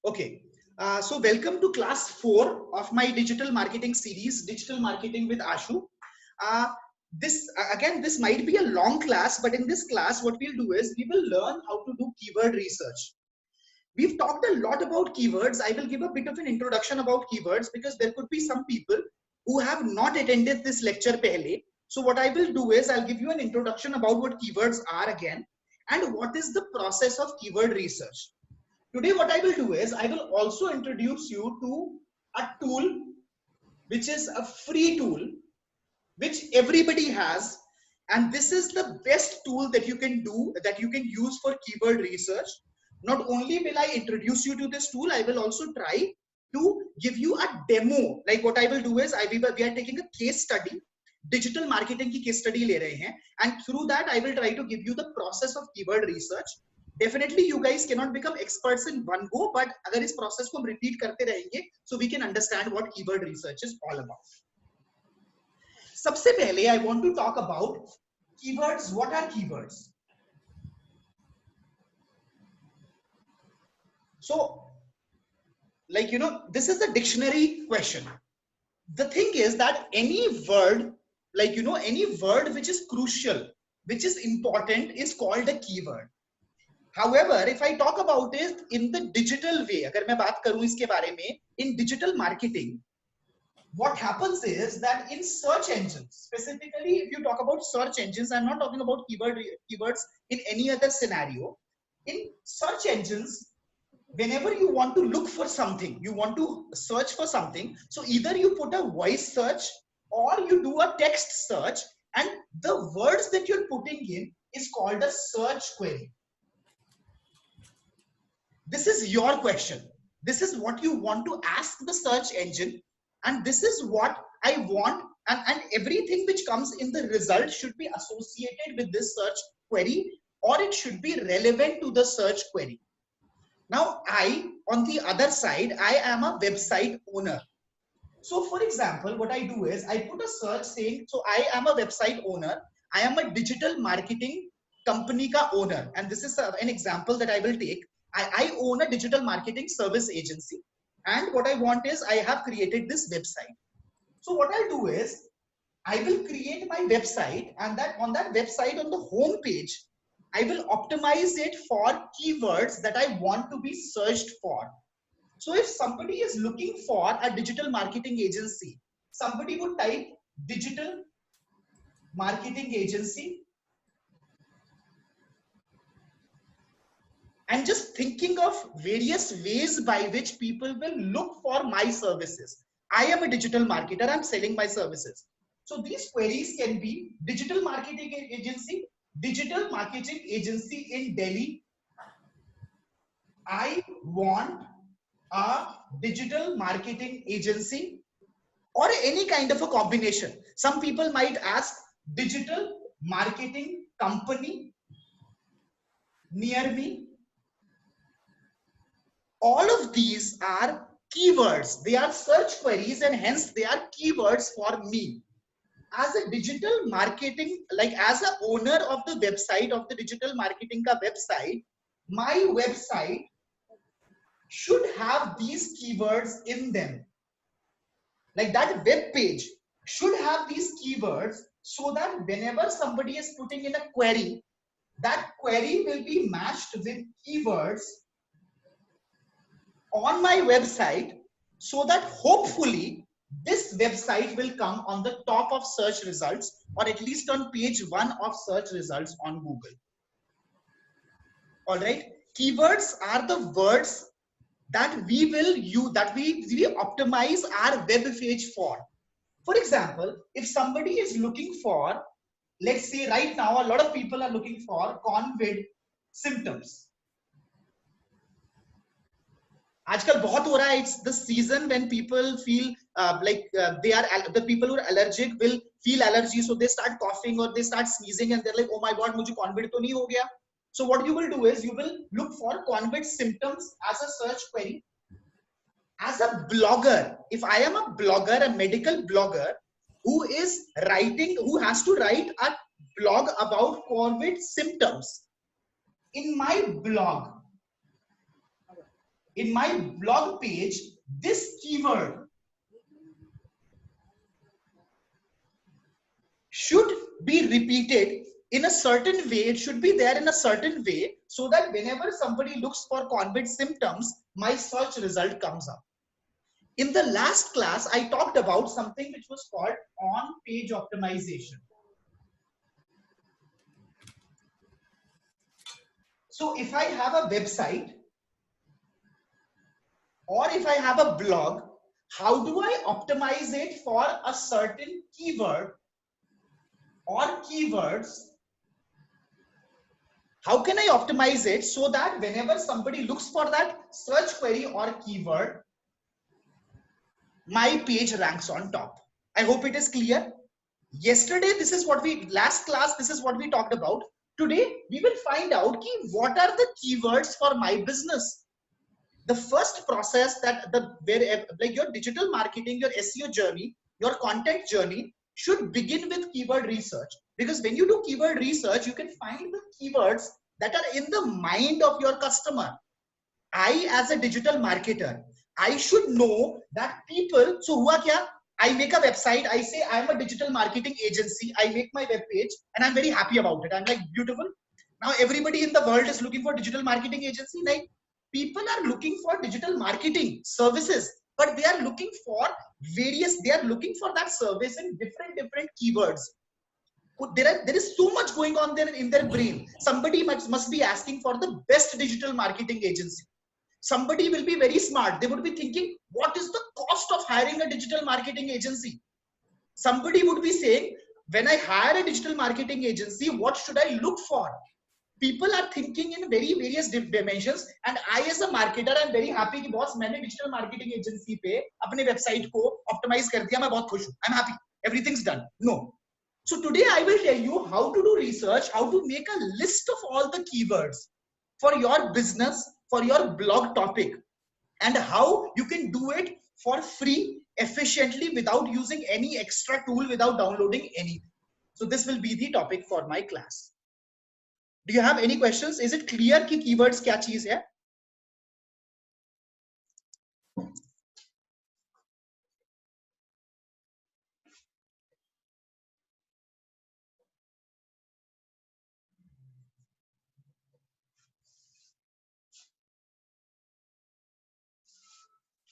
Okay. So welcome to class 4 of my digital marketing series, Digital Marketing with Ashu. Uh, this might be a long class, but in this class, what we'll do is we will learn how to do keyword research. We've talked a lot about keywords. I will give a bit of an introduction about keywords because there could be some people who have not attended this lecture pehle. So what I will do is I'll give you an introduction about what keywords are again and what is the process of keyword research. Today, what I will do is I will also introduce you to a tool which is a free tool which everybody has, and this is the best tool that you can use for keyword research. Not only will I introduce you to this tool, I will also try to give you a demo. Like what I will do is we are taking a case study, digital marketing की case study ले रहे हैं, and through that I will try to give you the process of keyword research. Definitely you guys cannot become experts in one go, but अगर इस process को हम repeat करते रहेंगे, so we can understand what keyword research is all about. सबसे पहले I want to talk about keywords. What are keywords? So, like, this is the dictionary question. The thing is that any word, any word which is crucial, which is important, is called a keyword. However, if I talk about it in the digital way, अगर मैं बात करूं इसके बारे में, in digital marketing, what happens is that in search engines, specifically if you talk about search engines, I'm not talking about keywords in any other scenario. In search engines, whenever you want to look for something, you want to search for something, so either you put a voice search or you do a text search, and the words that you're putting in is called a search query. This is your question. This is what you want to ask the search engine, and this is what I want, and everything which comes in the result should be associated with this search query, or it should be relevant to the search query. Now, on the other side, I am a website owner. So for example, what I do is I put a search saying, so I am a website owner. I am a digital marketing company ka owner. And this is an example that I will take. I own a digital marketing service agency. And what I want is I have created this website. So what I'll do is I will create my website, and that on that website, on the home page, I will optimize it for keywords that I want to be searched for. So if somebody is looking for a digital marketing agency, somebody would type digital marketing agency and just thinking of various ways by which people will look for my services. I am a digital marketer, I'm selling my services. So these queries can be digital marketing agency in Delhi. I want a digital marketing agency, or any kind of a combination. Some people might ask digital marketing company near me. All of these are keywords. They are search queries, and hence they are keywords for me. As a digital marketing, like as an owner of the website, of the digital marketing ka website, my website should have these keywords in them. Like that web page should have these keywords, so that whenever somebody is putting in a query, that query will be matched with keywords on my website, so that hopefully this website will come on the top of search results, or at least on page 1 of search results on Google. All right. Keywords are the words that we will use, that we optimize our web page for. For example, if somebody is looking for, let's say right now, a lot of people are looking for COVID symptoms. आजकल बहुत हो रहा है. It's the season when people feel the people who are allergic will feel allergy, so they start coughing or they start sneezing, and they're like, oh my god, मुझे COVID तो नहीं हो गया. So what you will do is you will look for COVID symptoms as a search query. As a blogger, if I am a blogger, a medical blogger who has to write a blog about COVID symptoms, in my blog, in my blog page, this keyword should be repeated in a certain way. It should be there in a certain way so that whenever somebody looks for COVID symptoms, my search result comes up. In the last class, I talked about something which was called on-page optimization. So if I have a website or if I have a blog, how do I optimize it for a certain keyword or keywords? How can I optimize it so that whenever somebody looks for that search query or keyword, my page ranks on top? I hope it is clear. Yesterday, this is what last class, this is what we talked about. Today, we will find out what are the keywords for my business. The first process that like your digital marketing, your SEO journey, your content journey should begin with keyword research. Because when you do keyword research, you can find the keywords that are in the mind of your customer. I, as a digital marketer, I should know that people, so hua kya? I make a website, I say I'm a digital marketing agency, I make my web page and I'm very happy about it. I'm like, beautiful. Now everybody in the world is looking for digital marketing agency. Like, people are looking for digital marketing services, but they are looking for they are looking for that service in different keywords. There is so much going on there in their brain. Somebody must be asking for the best digital marketing agency. Somebody will be very smart. They would be thinking, what is the cost of hiring a digital marketing agency? Somebody would be saying, when I hire a digital marketing agency, what should I look for? People are thinking in various dimensions, and I as a marketer, I'm very happy कि boss मैंने digital marketing agency पे अपने website को optimize कर दिया, मैं बहुत खुश हूँ, I'm happy, everything's done. No. So today I will tell you how to do research, how to make a list of all the keywords for your business, for your blog topic, and how you can do it for free, efficiently, without using any extra tool, without downloading anything. So this will be the topic for my class. Do you have any questions? Is it clear कि keywords क्या चीज है?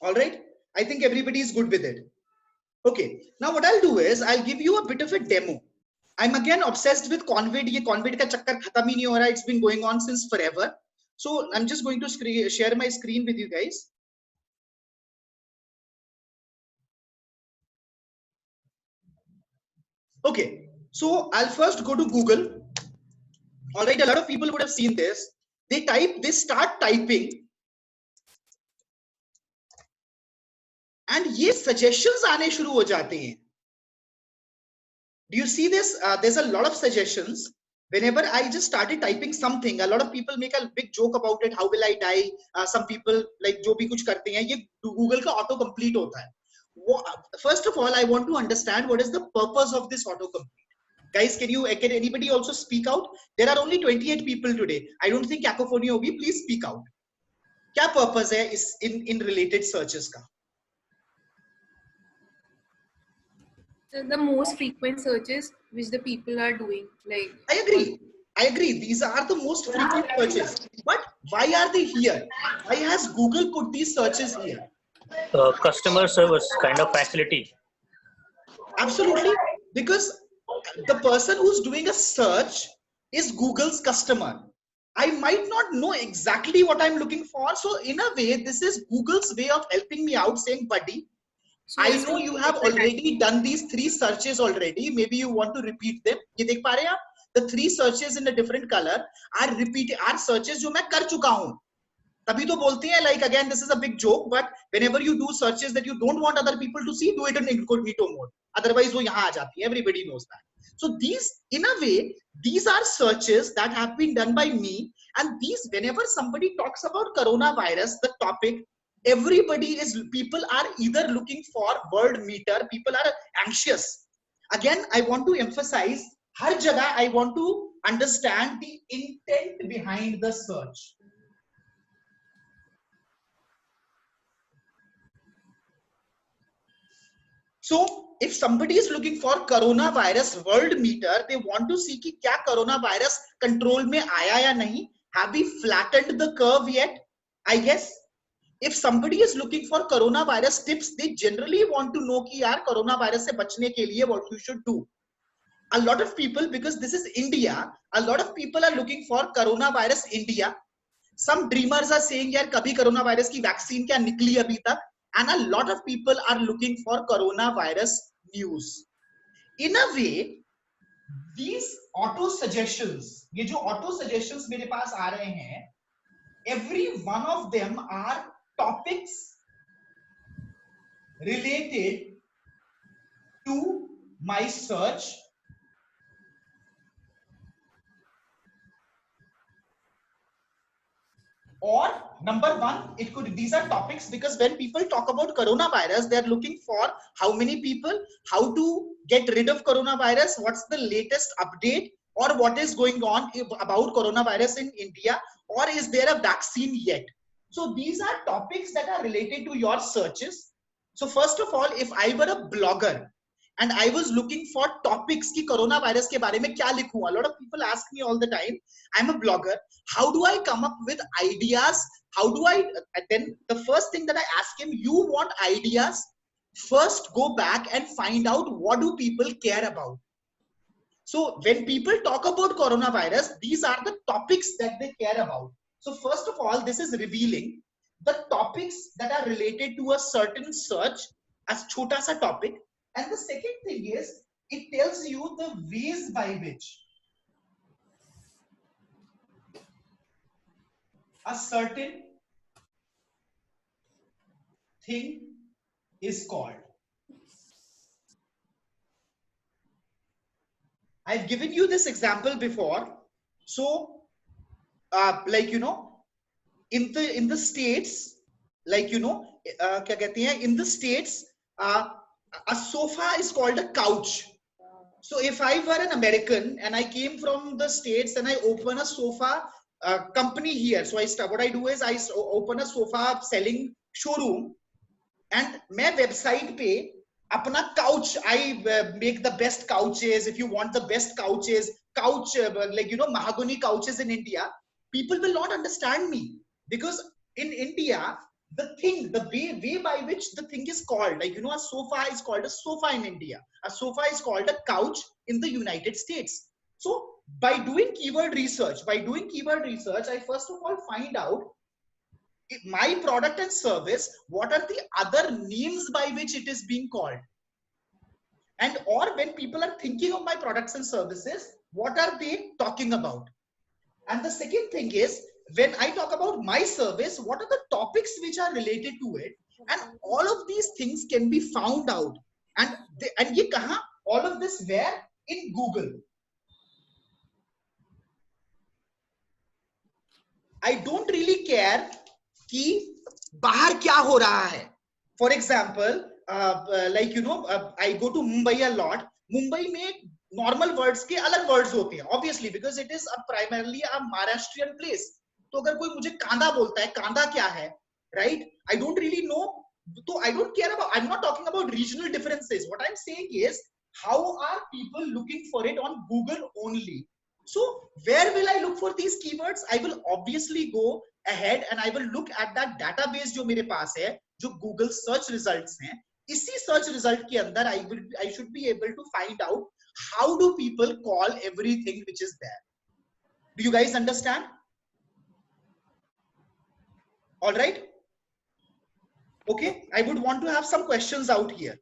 All right. I think everybody is good with it. Okay. Now what I'll do is I'll give you a bit of a demo. I'm again obsessed with Convid. ये Convid का चक्कर खत्म ही नहीं हो रहा. It's been going on since forever. So I'm just going to share my screen with you guys. Okay. So I'll first go to Google. All right. A lot of people would have seen this. They start typing. And ये suggestions आने शुरू हो जाते हैं. Do you see this? There's a lot of suggestions. Whenever I just started typing something, a lot of people make a big joke about it. How will I die? Some people like जो भी कुछ करते हैं, ये Google का auto complete होता है. First of all, I want to understand what is the purpose of this auto complete. Guys, can anybody also speak out? There are only 28 people today. I don't think cacophony होगी. Please speak out. क्या purpose है इस in related searches का? The most frequent searches which the people are doing. Like, I agree. These are the most frequent searches. But why are they here? Why has Google put these searches here? Customer service kind of facility. Absolutely. Because the person who's doing a search is Google's customer. I might not know exactly what I'm looking for. So in a way, this is Google's way of helping me out, saying, buddy, so I know you have already done these 3 searches already. Maybe you want to repeat them. ये देख पा रहे हैं आप? The 3 searches in a different color are searches जो मैं कर चुका हूँ. तभी तो बोलते हैं, like, again, this is a big joke, but whenever you do searches that you don't want other people to see, do it in incognito mode. Otherwise वो यहाँ आ जाती है. Everybody knows that. So these, in a way, these are searches that have been done by me, and these, whenever somebody talks about coronavirus, the topic, people are either looking for word meter, people are anxious. Again, I want to emphasize, har jagah I want to understand the intent behind the search. So if somebody is looking for coronavirus world meter, they want to see कि क्या coronavirus control में आया या नहीं. Have we flattened the curve yet? I guess. If somebody is looking for coronavirus tips, they generally want to know कि यार coronavirus से बचने के लिए what you should do. A lot of people, because this is India, a lot of people are looking for coronavirus India. Some dreamers are saying यार कभी coronavirus की vaccine क्या निकली अभी तक, and a lot of people are looking for coronavirus news. In a way, these auto suggestions, ये जो auto suggestions मेरे पास आ रहे हैं, every one of them are topics related to my search. Or number one, it could, these are topics because when people talk about coronavirus, they're looking for how many people, how to get rid of coronavirus, what's the latest update, or what is going on about coronavirus in India, or is there a vaccine yet? So these are topics that are related to your searches. So first of all, if I were a blogger and I was looking for topics ki coronavirus ke bare mein kya likhu, a lot of people ask me all the time, I'm a blogger, how do I come up with ideas? How do I, then the first thing that I ask him, you want ideas? First go back and find out what do people care about. So when people talk about coronavirus, these are the topics that they care about. So first of all, this is revealing the topics that are related to a certain search as chota sa topic. And the second thing is, it tells you the ways by which a certain thing is called. I've given you this example before. So, like, you know, in the States, like, you know, kya kehte hain, in the States, a sofa is called a couch. So if I were an American and I came from the States and I open a sofa company here, so what I do is I open a sofa selling showroom, and my website pe apna couch, I make the best couches. If you want the best couches, like, you know, mahogany couches in India, people will not understand me, because in India, the way by which the thing is called, like, you know, a sofa is called a sofa in India. A sofa is called a couch in the United States. So by doing keyword research, I first of all find out my product and service, what are the other names by which it is being called? And or when people are thinking of my products and services, what are they talking about? And the second thing is, when I talk about my service, what are the topics which are related to it? And all of these things can be found out. And ye kahan? All of this where? In Google. I don't really care कि बाहर क्या हो रहा है. For example, like, you know, I go to Mumbai a lot. Mumbai में normal words के अलग words होते हैं, obviously, because it is primarily a Maharashtrian place. तो अगर कोई मुझे कांदा बोलता है, कांदा क्या है, right? I don't really know. So I don't care about, I'm not talking about regional differences. What I'm saying is, how are people looking for it on Google only? So where will I look for these keywords? I will obviously go ahead and I will look at that database जो मेरे पास है, जो Google search results हैं. इसी search result के अंदर I should be able to find out how do people call everything which is there. Do you guys understand? All right. Okay. I would want to have some questions out here.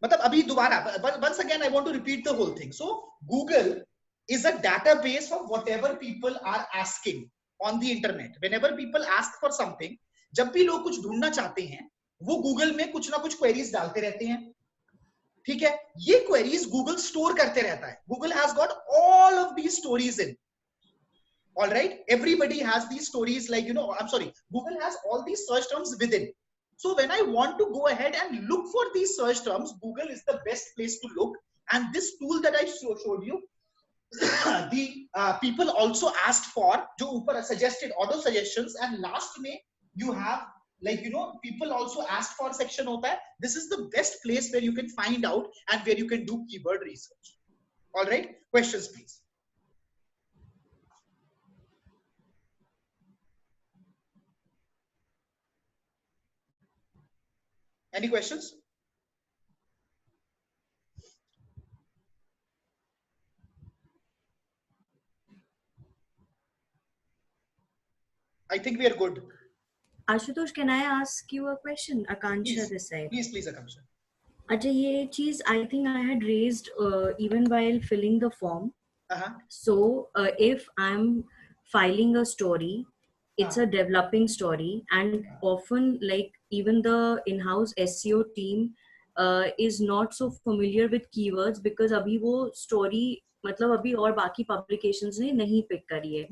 मतलब अभी दोबारा, once again, I want to repeat the whole thing. So Google is a database of whatever people are asking on the internet. Whenever people ask for something, जब भी लोग कुछ ढूंढना चाहते हैं, वो Google में कुछ ना कुछ queries डालते रहते हैं. ठीक है, ये queries Google store करते रहता है. Google has got all of these stories in. All right, everybody has these stories, like, you know, I'm sorry, Google has all these search terms within. So when I want to go ahead and look for these search terms, Google is the best place to look. And this tool that I showed you, the people also asked for, जो ऊपर suggested auto suggestions, and last में you have like people also asked for section hota hai. This is the best place where you can find out and where you can do keyword research. All right, questions please. Any questions? I think we are good. Ashutosh, can I ask you a question? Akansha Please, this side. please, Akansha. Ajay, ye cheez I think I had raised even while filling the form. So if I'm filing a story, it's a developing story, and often like even the in-house SEO team is not so familiar with keywords because abhi wo story मतलब अभी और बाकी publications ने नहीं pick करी है.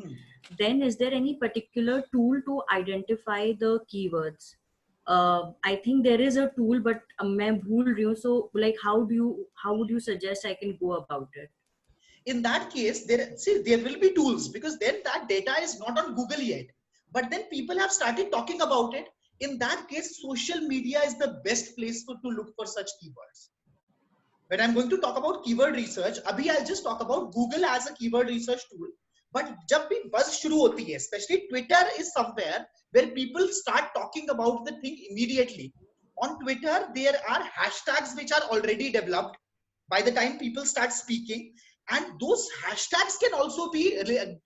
Then is there any particular tool to identify the keywords? I think there is a tool, but मैं भूल रही हूँ. So like how would you suggest I can go about it? In that case, there will be tools, because then that data is not on Google yet. But then people have started talking about it. In that case, social media is the best place to look for such keywords. When I'm going to talk about keyword research, abhi I'll just talk about Google as a keyword research tool. But jab bhi buzz shuru hoti hai, especially Twitter is somewhere where people start talking about the thing immediately. On Twitter, there are hashtags which are already developed by the time people start speaking. And those hashtags can also be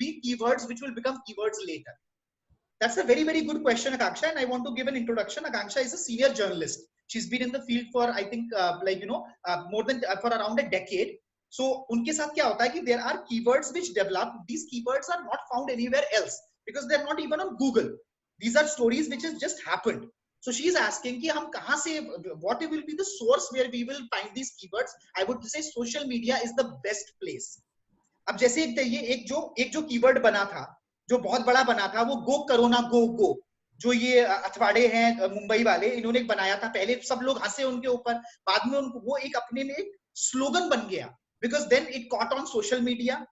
keywords which will become keywords later. That's a very, very good question, Akanksha. And I want to give an introduction. Akanksha is a senior journalist. She's been in the field for, I think, more than for around a decade. So, unke saath kya hota hai ki there are keywords which develop. These keywords are not found anywhere else because they're not even on Google. These are stories which has just happened. So she is asking कि हम कहाँ से, what will be the source where we will find these keywords? I would say social media is the best place. अब जैसे ये एक जो keyword बना था, जो बहुत बड़ा बना था, वो गो कोरोना गो, जो ये अथवाड़े हैं मुंबई वाले, इन्होंने एक बनाया था. पहले सब लोग हंसे उनके ऊपर, बाद में उनको वो एक अपने में एक स्लोगन बन गया, because then it caught on social media.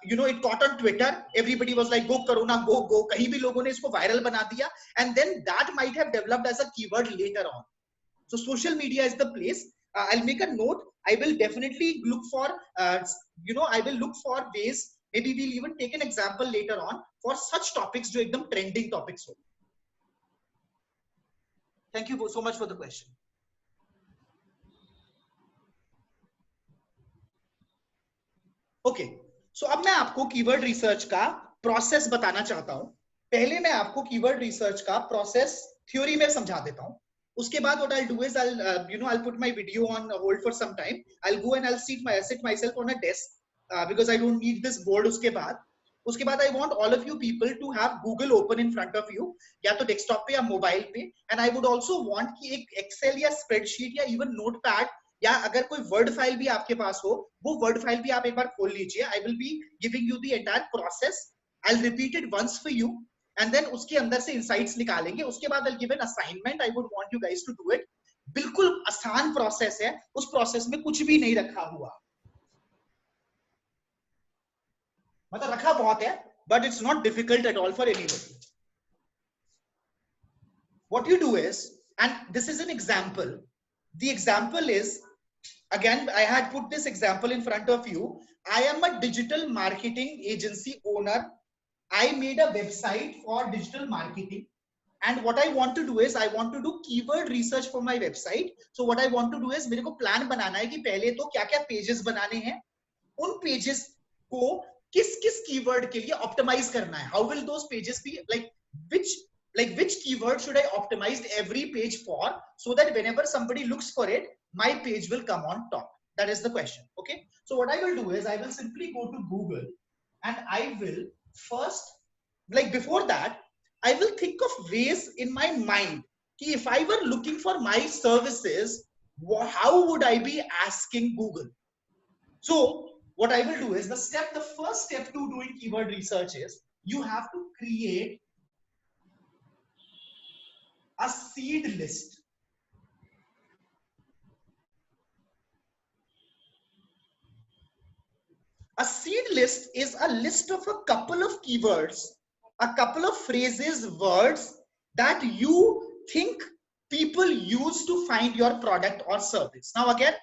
It caught on Twitter. Everybody was like, go Corona, go. कहीं भी लोगों ने इसको viral बना दिया, and then that might have developed as a keyword later on. So social media is the place. I'll make a note. I will definitely look for, I will look for ways. Maybe we'll even take an example later on for such topics जो एकदम trending topics हो. Thank you so much for the question. Okay. So अब मैं आपको keyword research का process बताना चाहता हूं. पहले मैं आपको कीवर्ड रिसर्च का प्रोसेस थ्योरी में समझा देता हूं. उसके बाद what I'll do is I'll put my video on hold for some time. I'll go and I'll sit myself on a desk because I don't need this board. उसके बाद I want all of you people to have Google open in front of you, या तो desktop पे या mobile पे, and I would also want कि एक Excel या spreadsheet या even notepad या अगर कोई वर्ड फाइल भी आपके पास हो, वो वर्ड फाइल भी आप एक बार खोल लीजिए. I will be giving you the entire process. I will repeat it once for you and then उसके अंदर से इनसाइट्स निकालेंगे. उसके बाद I will give an assignment. I would want you guys to do it. बिल्कुल आसान process है, उस प्रोसेस में कुछ भी नहीं रखा हुआ, मतलब रखा बहुत है, but it's not difficult at all for anybody. What you do is, and this is an example. The example is, again, I had put this example in front of you. I am a digital marketing agency owner. I made a website for digital marketing. And what I want to do is, I want to do keyword research for my website. So what I want to do is, मेरे को plan बनाना है कि पहले तो क्या-क्या pages बनाने हैं. उन pages को किस keyword के लिए optimize करना है. How will those pages be, which keyword should I optimize every page for, so that whenever somebody looks for it, my page will come on top? That is the question. Okay. So what I will do is I will simply go to Google and I will first, before that, I will think of ways in my mind. If I were looking for my services, how would I be asking Google? So what I will do is the first step to doing keyword research is you have to create a seed list. A seed list is a list of a couple of keywords, a couple of phrases, words that you think people use to find your product or service. Now again,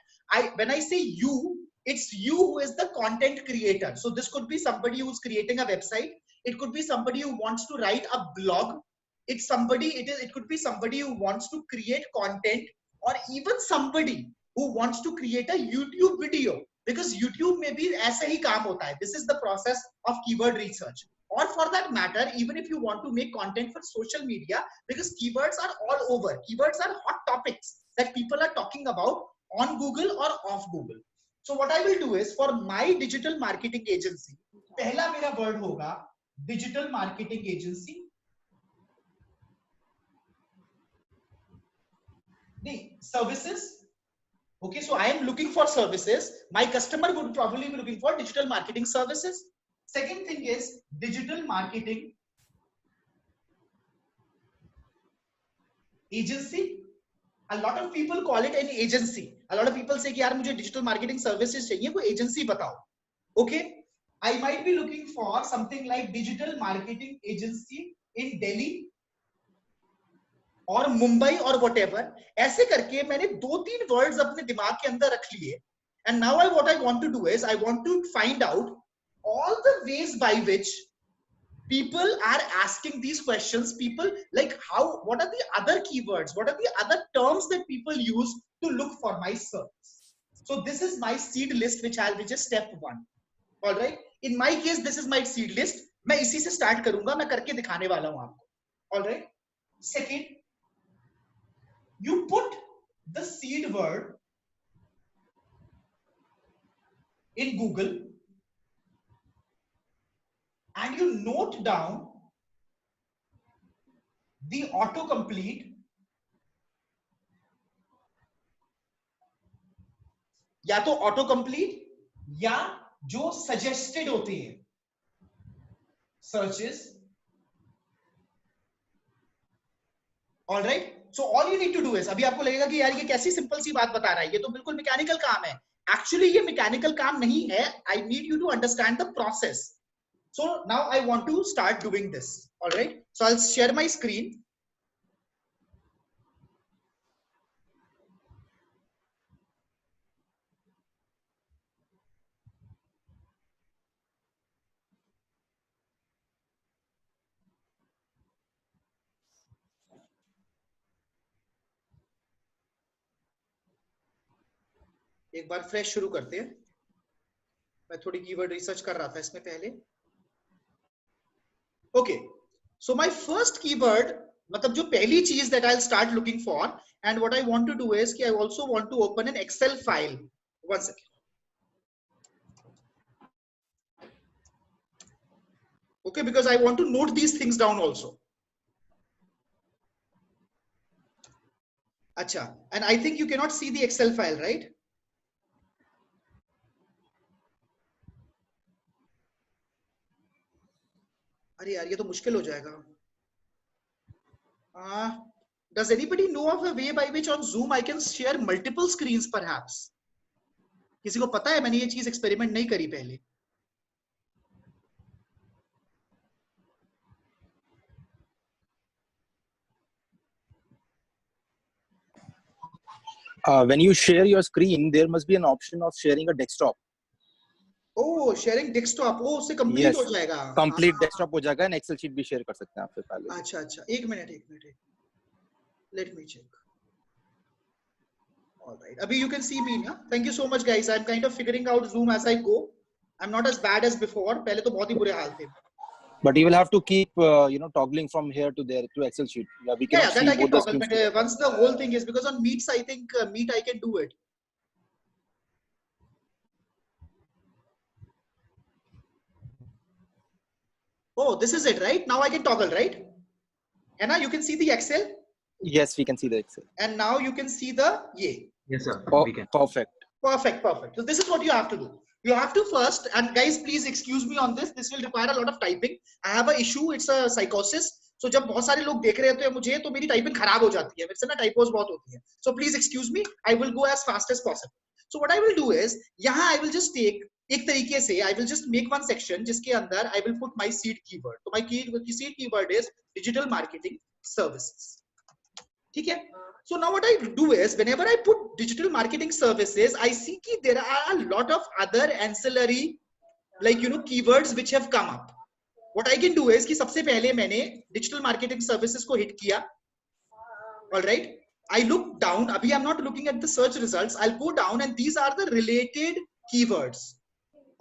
when I say you, it's you who is the content creator. So this could be somebody who's creating a website. It could be somebody who wants to write a blog. It could be somebody who wants to create content, or even somebody who wants to create a YouTube video, because YouTube में भी ऐसे ही काम होता है. This is the process of keyword research. Or for that matter, even if you want to make content for social media, because keywords are all over. Keywords are hot topics that people are talking about on Google or off Google. So what I will do is, for my digital marketing agency, पहला मेरा word होगा digital marketing agency. The services. Okay, so I am looking for services. My customer would probably be looking for digital marketing services. Second thing is digital marketing agency. A lot of people call it an agency. A lot of people say कि यार मुझे digital marketing services चाहिए, कोई agency बताओ. Okay, I might be looking for something like digital marketing agency in Delhi और मुंबई और whatever. ऐसे करके मैंने 2-3 words अपने दिमाग के अंदर रख लिए. And now what I want to do is, I want to find out all the ways by which people are asking these questions. People like what are the other keywords? What are the other terms that people use to look for my service? So this is my seed list, which is step 1. All right. In my case, this is my seed list. मैं इसी से start करूंगा. मैं करके दिखाने वाला हूं आपको. All right. Second, you put the seed word in Google and you note down the autocomplete या तो autocomplete या जो suggested होते हैं searches. All right. So all you need to do is, अभी आपको लगेगा कि यार ये कैसी सिंपल सी बात बता रहा है, ये तो बिल्कुल मैकेनिकल काम है. Actually ये मैकेनिकल काम नहीं है. I need you to understand the process. So now I want to start doing this. All right. So I'll share my screen. एक बार फ्रेश शुरू करते हैं. मैं थोड़ी कीवर्ड रिसर्च कर रहा था इसमें पहले. Okay, so my first keyword, मतलब जो पहली चीज that I'll start looking for, and what I want to do is कि I also want to open an Excel file. One second. Okay, because I want to note these things down also. Acha, and I think you cannot see the Excel file, right? अरे यार ये तो मुश्किल हो जाएगा. Does anybody know of a way by which on Zoom I can share multiple screens perhaps? किसी को पता है? मैंने ये चीज एक्सपेरिमेंट नहीं करी पहले. When you share your screen, there must be an option of sharing a desktop. Oh, sharing desktop. Oh, उससे complete Yes, हो जाएगा. Complete desktop हो जाएगा. and Excel sheet भी share कर सकते हैं आपसे पहले. अच्छा अच्छा. एक minute. Let me check. All right. Abhi you can see me now. Thank you so much, guys. I'm kind of figuring out Zoom as I go. I'm not as bad as before. पहले तो बहुत ही बुरे हाल थे. But you will have to keep, toggling from here to there to Excel sheet. Yeah, we can Yeah, that I can both toggle. But once the whole thing is, because on Meets, I think Meet I can do it. Oh, this is it, right? Now I can toggle, right? Anna, you can see the Excel? Yes, we can see the Excel. And now you can see the Yay. Yes, sir. We can. Perfect. Perfect. So this is what you have to do. You have to first, and guys, please excuse me on this. This will require a lot of typing. I have an issue. It's a psychosis. सो जब बहुत सारे लोग देख रहे होते हैं मुझे तो मेरी टाइपिंग खराब हो जाती है, मेरे से ना टाइपोज बहुत होती है, so please excuse me, I will go as fast as possible. So what I will do is, यहाँ आई विल जस्ट टेक एक तरीके से I will just make one section जिसके अंदर I will put my seed keyword. तो my seed keyword is digital marketing services. ठीक है. So now what I do is whenever I put digital marketing services, I see कि there are a lot of other ancillary like keywords which have come up. What I can do is कि सबसे पहले मैंने digital marketing services को hit किया. All right. I look down. अभी I'm not looking at the search results. I'll go down and these are the related keywords.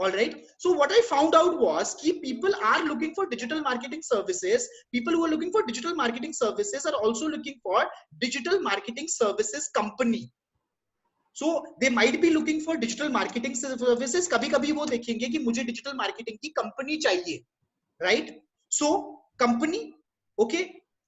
All right. So what I found out was that people are looking for digital marketing services. People who are looking for digital marketing services are also looking for digital marketing services company. So they might be looking for digital marketing services. कभी-कभी वो देखेंगे कि मुझे digital marketing की company चाहिए, right? So company, okay.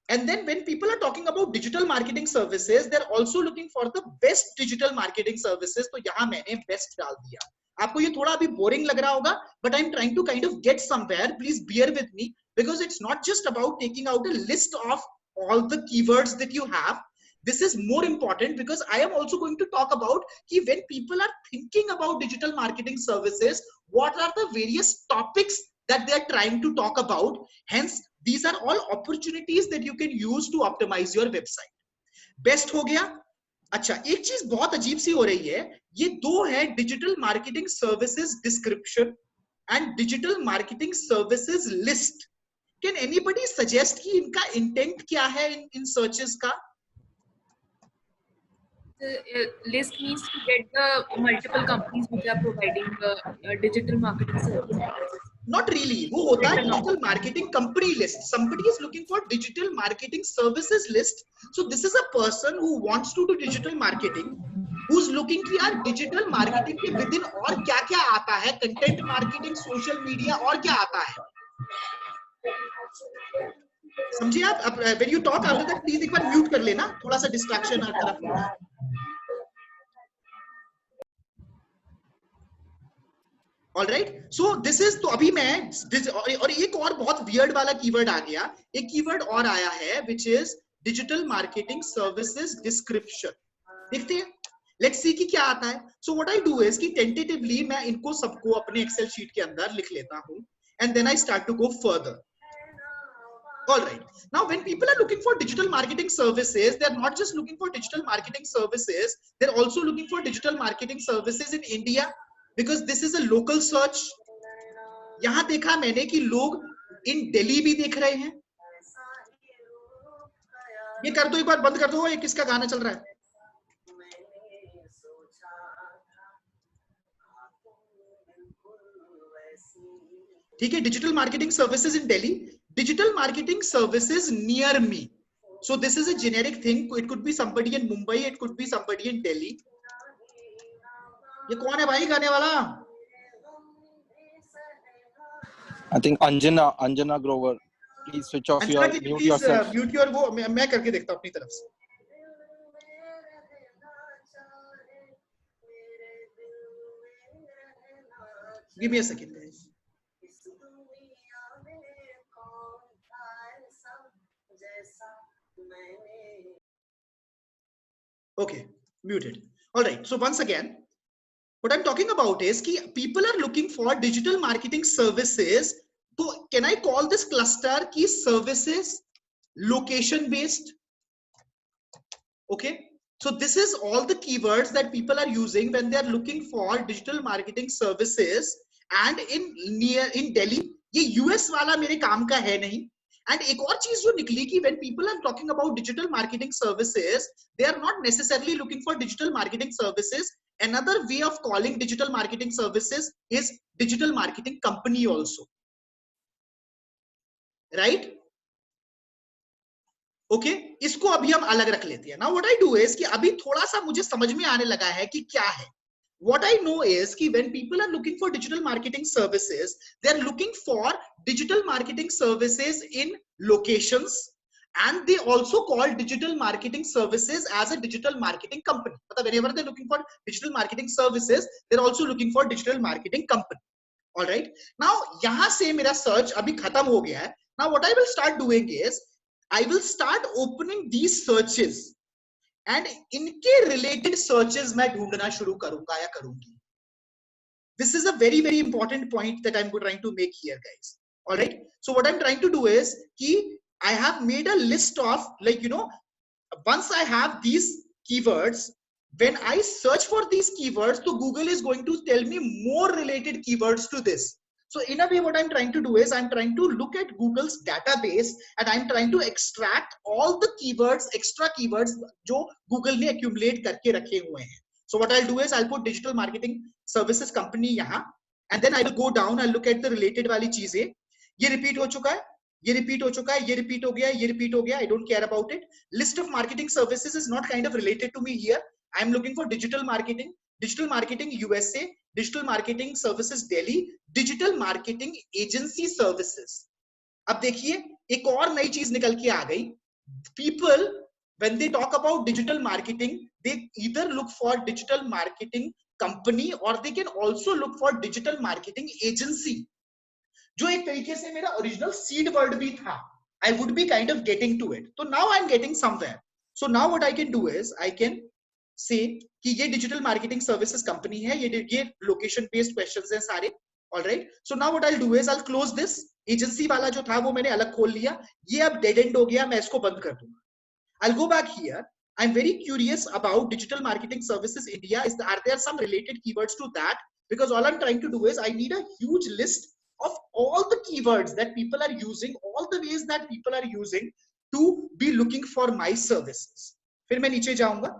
And then when people are talking about digital marketing services, they're also looking for the best digital marketing services. तो यहाँ मैंने best डाल दिया. आपको ये थोड़ा अभी बोरिंग लग रहा होगा, but I'm trying to kind of get somewhere. Please bear with me because it's not just about taking out a list of all the keywords that you have. This is more important because I am also going to talk about कि when people are thinking about digital marketing services, what are the various topics that they are trying to talk about. Hence, these are all opportunities that you can use to optimize your website. Best हो गया. अच्छा, एक चीज बहुत अजीब सी हो रही है, ये दो है digital marketing services description and digital marketing services list. Can anybody suggest कि इनका इंटेंट क्या है इन सर्चेस का? The list means to get the multiple companies which are providing the digital marketing services. Not really. वो होता है digital marketing company list. Somebody is looking for digital marketing services list. So this is a person who wants to do digital marketing, who's looking कि यार digital marketing के within और क्या क्या आता है, content marketing, social media और क्या आता है. समझिए आप? When you talk after that, please एक बार mute कर लेना, थोड़ा सा distraction हर तरफ हो. All right. So this is तो अभी मैं और एक और बहुत weird वाला कीवर्ड आ गया. एक कीवर्ड और आया है which is digital marketing services description. देखते हैं. Let's see कि क्या आता है. So what I do is कि tentatively मैं इनको सबको अपने Excel sheet के अंदर लिख लेता हूँ and then I start to go further. All right. Now, when people are looking for digital marketing services, they're not just looking for digital marketing services. They're also looking for digital marketing services in India. Because this is a local search. यहाँ देखा मैंने कि लोग in Delhi भी देख रहे हैं. ये कर दो, एक बार बंद कर दो. ये किसका गाना चल रहा है? ठीक है. Digital marketing services in Delhi. Digital marketing services near me. So this is a generic thing. It could be somebody in Mumbai. It could be somebody in Delhi. ये कौन है भाई गाने वाला? I think Anjana Grover. Please switch off your mute yourself. Mute your वो मैं करके देखता हूँ अपनी तरफ से. Give me a second, guys. Okay, muted. All right. So once again. What I'm talking about is that people are looking for digital marketing services. So can I call this cluster key services location based? Okay. So this is all the keywords that people are using when they are looking for digital marketing services. And in Delhi, ये US वाला मेरे काम का है नहीं. And एक और चीज जो निकली कि when people are talking about digital marketing services, they are not necessarily looking for digital marketing services. Another way of calling digital marketing services is digital marketing company also. Right? Okay? इसको अभी हम अलग रख लेते हैं. Now what I do is कि अभी थोड़ा सा मुझे समझ में आने लगा है कि क्या है. What I know is कि when people are looking for digital marketing services, they are looking for digital marketing services in locations. And they also call digital marketing services as a digital marketing company. Whenever they're looking for digital marketing services, they're also looking for digital marketing company. All right. Now, यहाँ से मेरा search अभी खत्म हो गया है. Now, what I will start doing is I will start opening these searches and इनके related searches मैं ढूंढना शुरू करूंगा या करूंगी. This is a very, very important point that I'm trying to make here, guys. All right. So what I'm trying to do is I have made a list of, like, you know, once I have these keywords, when I search for these keywords, so Google is going to tell me more related keywords to this. So in a way, what I'm trying to do is I'm trying to look at Google's database and I'm trying to extract all the keywords, extra keywords जो Google ने accumulate करके रखे हुए हैं. So what I'll do is I'll put digital marketing services company यहाँ, and then I will go down. I'll look at the related वाली चीजें. ये repeat हो चुका है, ये repeat हो चुका है, ये repeat हो गया, ये repeat हो गया. I don't care about it. List of marketing services is not kind of related to me here. I'm looking for digital marketing USA, digital marketing services Delhi, digital marketing agency services. अब देखिए एक और नई चीज निकल के आ गई. People, when they talk about digital marketing, they either look for digital marketing company or they can also look for digital marketing agency, जो एक तरीके से मेरा original seed word भी था. I would be kind of getting to it. So now I'm getting somewhere. So now what I can do is I can say कि ये digital marketing services company है, ये location based questions हैं सारे. All right. So now what I'll do is I'll close this. Agency वाला जो था वो मैंने अलग खोल लिया. ये अब dead end हो गया, मैं इसको बंद कर दूंगा. I'll go back here. I'm very curious about digital marketing services India. Are there some related keywords to that? Because all I'm trying to do is I need a huge list of all the keywords that people are using, all the ways that people are using to be looking for my services. फिर मैं नीचे जाऊंगा.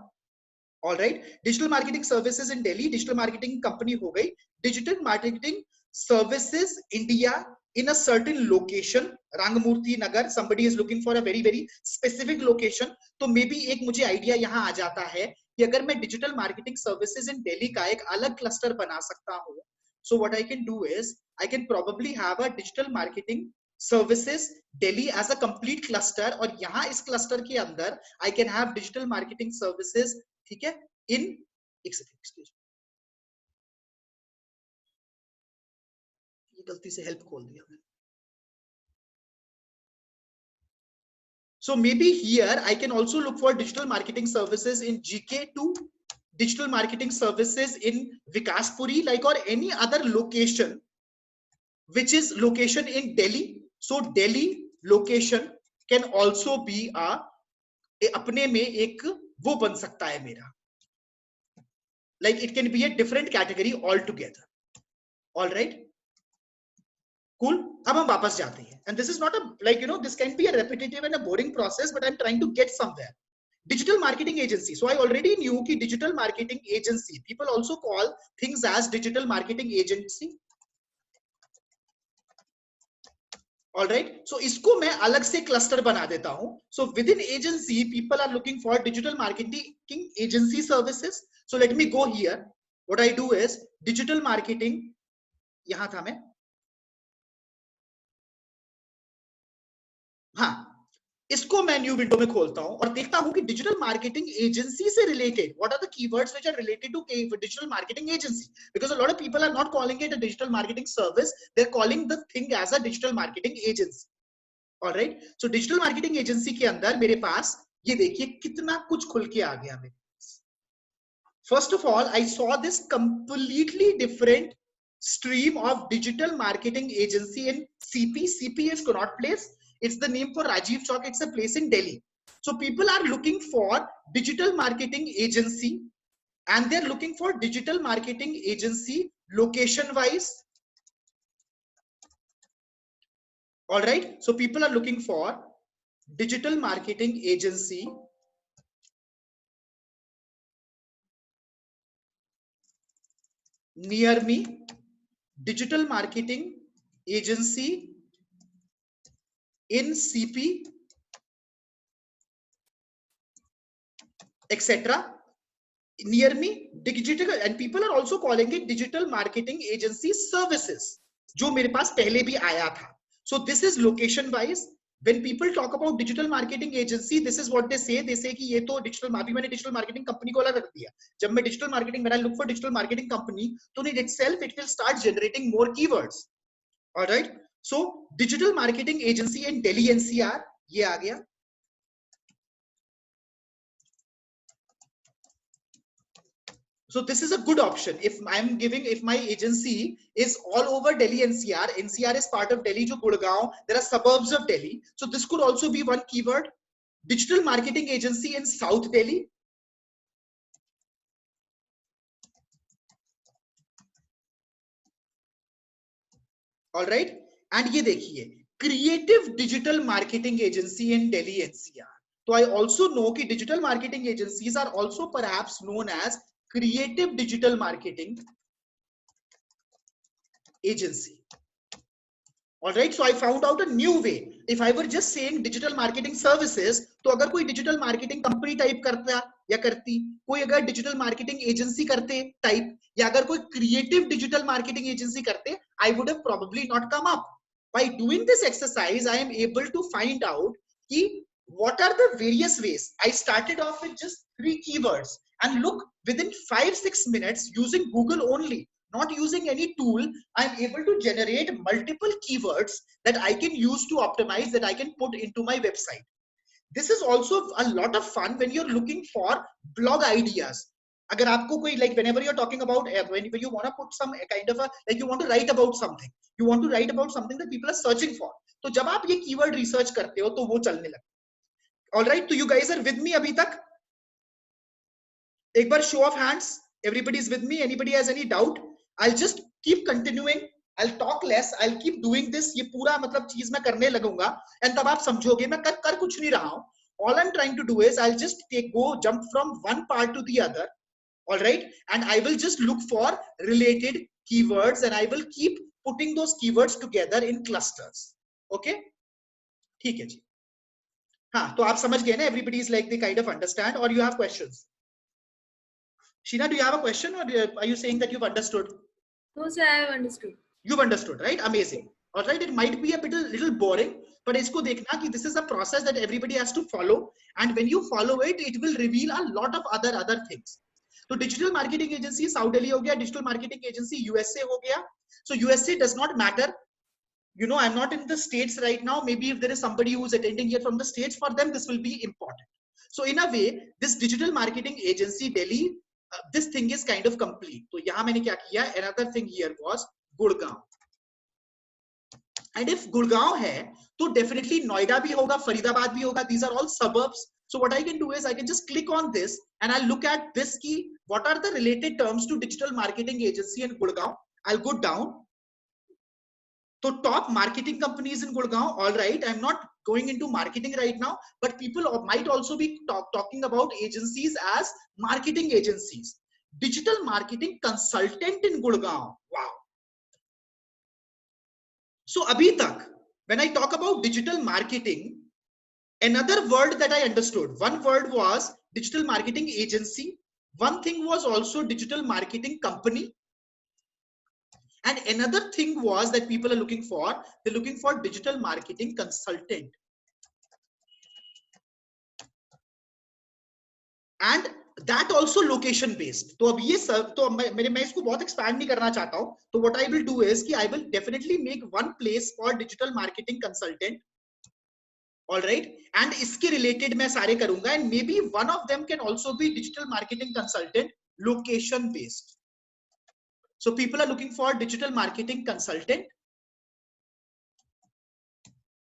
All right. Digital marketing services in Delhi, digital marketing company हो गई. Digital marketing services India in a certain location, Rangamurthy Nagar. Somebody is looking for a very, very specific location. तो maybe एक मुझे idea यहाँ आ जाता है कि अगर मैं digital marketing services in Delhi का एक अलग cluster बना सकता हूँ. So what I can do is I can probably have a digital marketing services Delhi as a complete cluster, और यहाँ इस cluster के अंदर I can have digital marketing services, ठीक है, in excuse ये गलती से help खोल दिया मैंने. So maybe here I can also look for digital marketing services in GK2, digital marketing services in Vikaspuri, like, or any other location which is location in Delhi. So Delhi location can also be a अपने में एक वो बन सकता है मेरा. Like it can be a different category altogether. All right. Cool. अब हम वापस जाते हैं. And this is not a, like, you know, this can be a repetitive and a boring process, but I'm trying to get somewhere. Digital marketing agency. So I already knew कि digital marketing agency. People also call things as digital marketing agency. All right. So इसको मैं अलग से cluster बना देता हूँ. So within agency, people are looking for digital marketing agency services. So let me go here. What I do is digital marketing. यहाँ था मैं. हाँ, इसको मैं न्यू विंडो में खोलता हूं और देखता हूं कि डिजिटल मार्केटिंग एजेंसी से related what are the keywords which are related to digital marketing agency, because a lot of people are not calling it a digital marketing service, they are calling the thing as a digital marketing agency. Alright. So digital marketing agency के अंदर मेरे पास ये देखिए कितना कुछ खुल के आ गया मेरे पास. First of all I saw this completely different stream of digital marketing agency in CP. CP is Connaught Place. It's the name for Rajiv Chowk. It's a place in Delhi. So people are looking for digital marketing agency, and they're looking for digital marketing agency location wise. All right. So people are looking for digital marketing agency near me, digital marketing agency in CP, etc. near me, digital, and people are also calling it digital marketing agency services, जो मेरे पास पहले भी आया था. So this is location wise. When people talk about digital marketing agency, this is what they say. They say कि ये तो digital, अभी मैंने digital marketing company को अलग रख दिया. जब मैं digital marketing, when I look for digital marketing company, तो in itself it will start generating more keywords. All right. So digital marketing agency in Delhi NCR, ये आ गया. So this is a good option. If my agency is all over Delhi NCR, NCR is part of Delhi, jo Gurgaon, there are suburbs of Delhi. So this could also be one keyword. Digital marketing agency in South Delhi. All right. And ye dekhiye, creative digital marketing agency in Delhi NCR. So I also know that digital marketing agencies are also perhaps known as creative digital marketing agency. All right, so I found out a new way. If I were just saying digital marketing services, तो अगर कोई digital marketing company type करता या करती, कोई अगर digital marketing agency करते type, या अगर कोई creative digital marketing agency करते, I would have probably not come up. By doing this exercise, I am able to find out कि what are the various ways. I started off with just 3 keywords, and look, within 5-6 minutes using Google only, not using any tool, I'm able to generate multiple keywords that I can use to optimize, that I can put into my website. This is also a lot of fun when you're looking for blog ideas. Agar aapko koi, like whenever you're talking about, when you want to put some kind of a, like you want to write about something, that people are searching for. So jab aap ye keyword research karte ho, to wo chalne lagta. All right, so you guys are with me abhi tak? Ek bar show of hands. Everybody is with me. Anybody has any doubt? I'll just keep continuing. I'll talk less. I'll keep doing this. ये पूरा मतलब चीज मैं करने लगूंगा, and तब आप समझोगे मैं कर कुछ नहीं रहा हूँ. All I'm trying to do is I'll just jump from one part to the other. All right, and I will just look for related keywords, and I will keep putting those keywords together in clusters. Okay? ठीक है जी. हाँ, तो आप समझ गए ना? Everybody is like they kind of understand, or you have questions? Sheena, do you have a question, or are you saying that you've understood? No, sir, I have understood. You've understood, right? Amazing. All right, it might be a little boring, but isko dekhna ki this is a process that everybody has to follow, and when you follow it, it will reveal a lot of other things. So digital marketing agency South Delhi ho gaya, digital marketing agency USA ho gaya. So USA does not matter. You know, I'm not in the States right now. Maybe if there is somebody who's attending here from the States, for them this will be important. So in a way, this digital marketing agency Delhi, this thing is kind of complete. So yahan maine kya kiya? Another thing here was Gurgaon. And if Gurgaon hai, to definitely Noida bhi hoga, Faridabad bhi hoga. These are all suburbs. So what I can do is I can just click on this and I'll look at this key. What are the related terms to digital marketing agency in Gurgaon? I'll go down. So top marketing companies in Gurgaon. All right, I'm not going into marketing right now, but people might also be talking about agencies as marketing agencies. Digital marketing consultant in Gurgaon. Wow. So abhi tak, when I talk about digital marketing, another word that I understood, one word was digital marketing agency. One thing was also digital marketing company. And another thing was that people are looking for, they're looking for digital marketing consultant. And that also location based. तो अब ये सब तो मैं इसको बहुत expand नहीं करना चाहता हूँ. तो what I will do is कि I will definitely make one place for digital marketing consultant. All right, and इसके related मैं सारे करूँगा, and maybe one of them can also be digital marketing consultant location based. So people are looking for digital marketing consultant.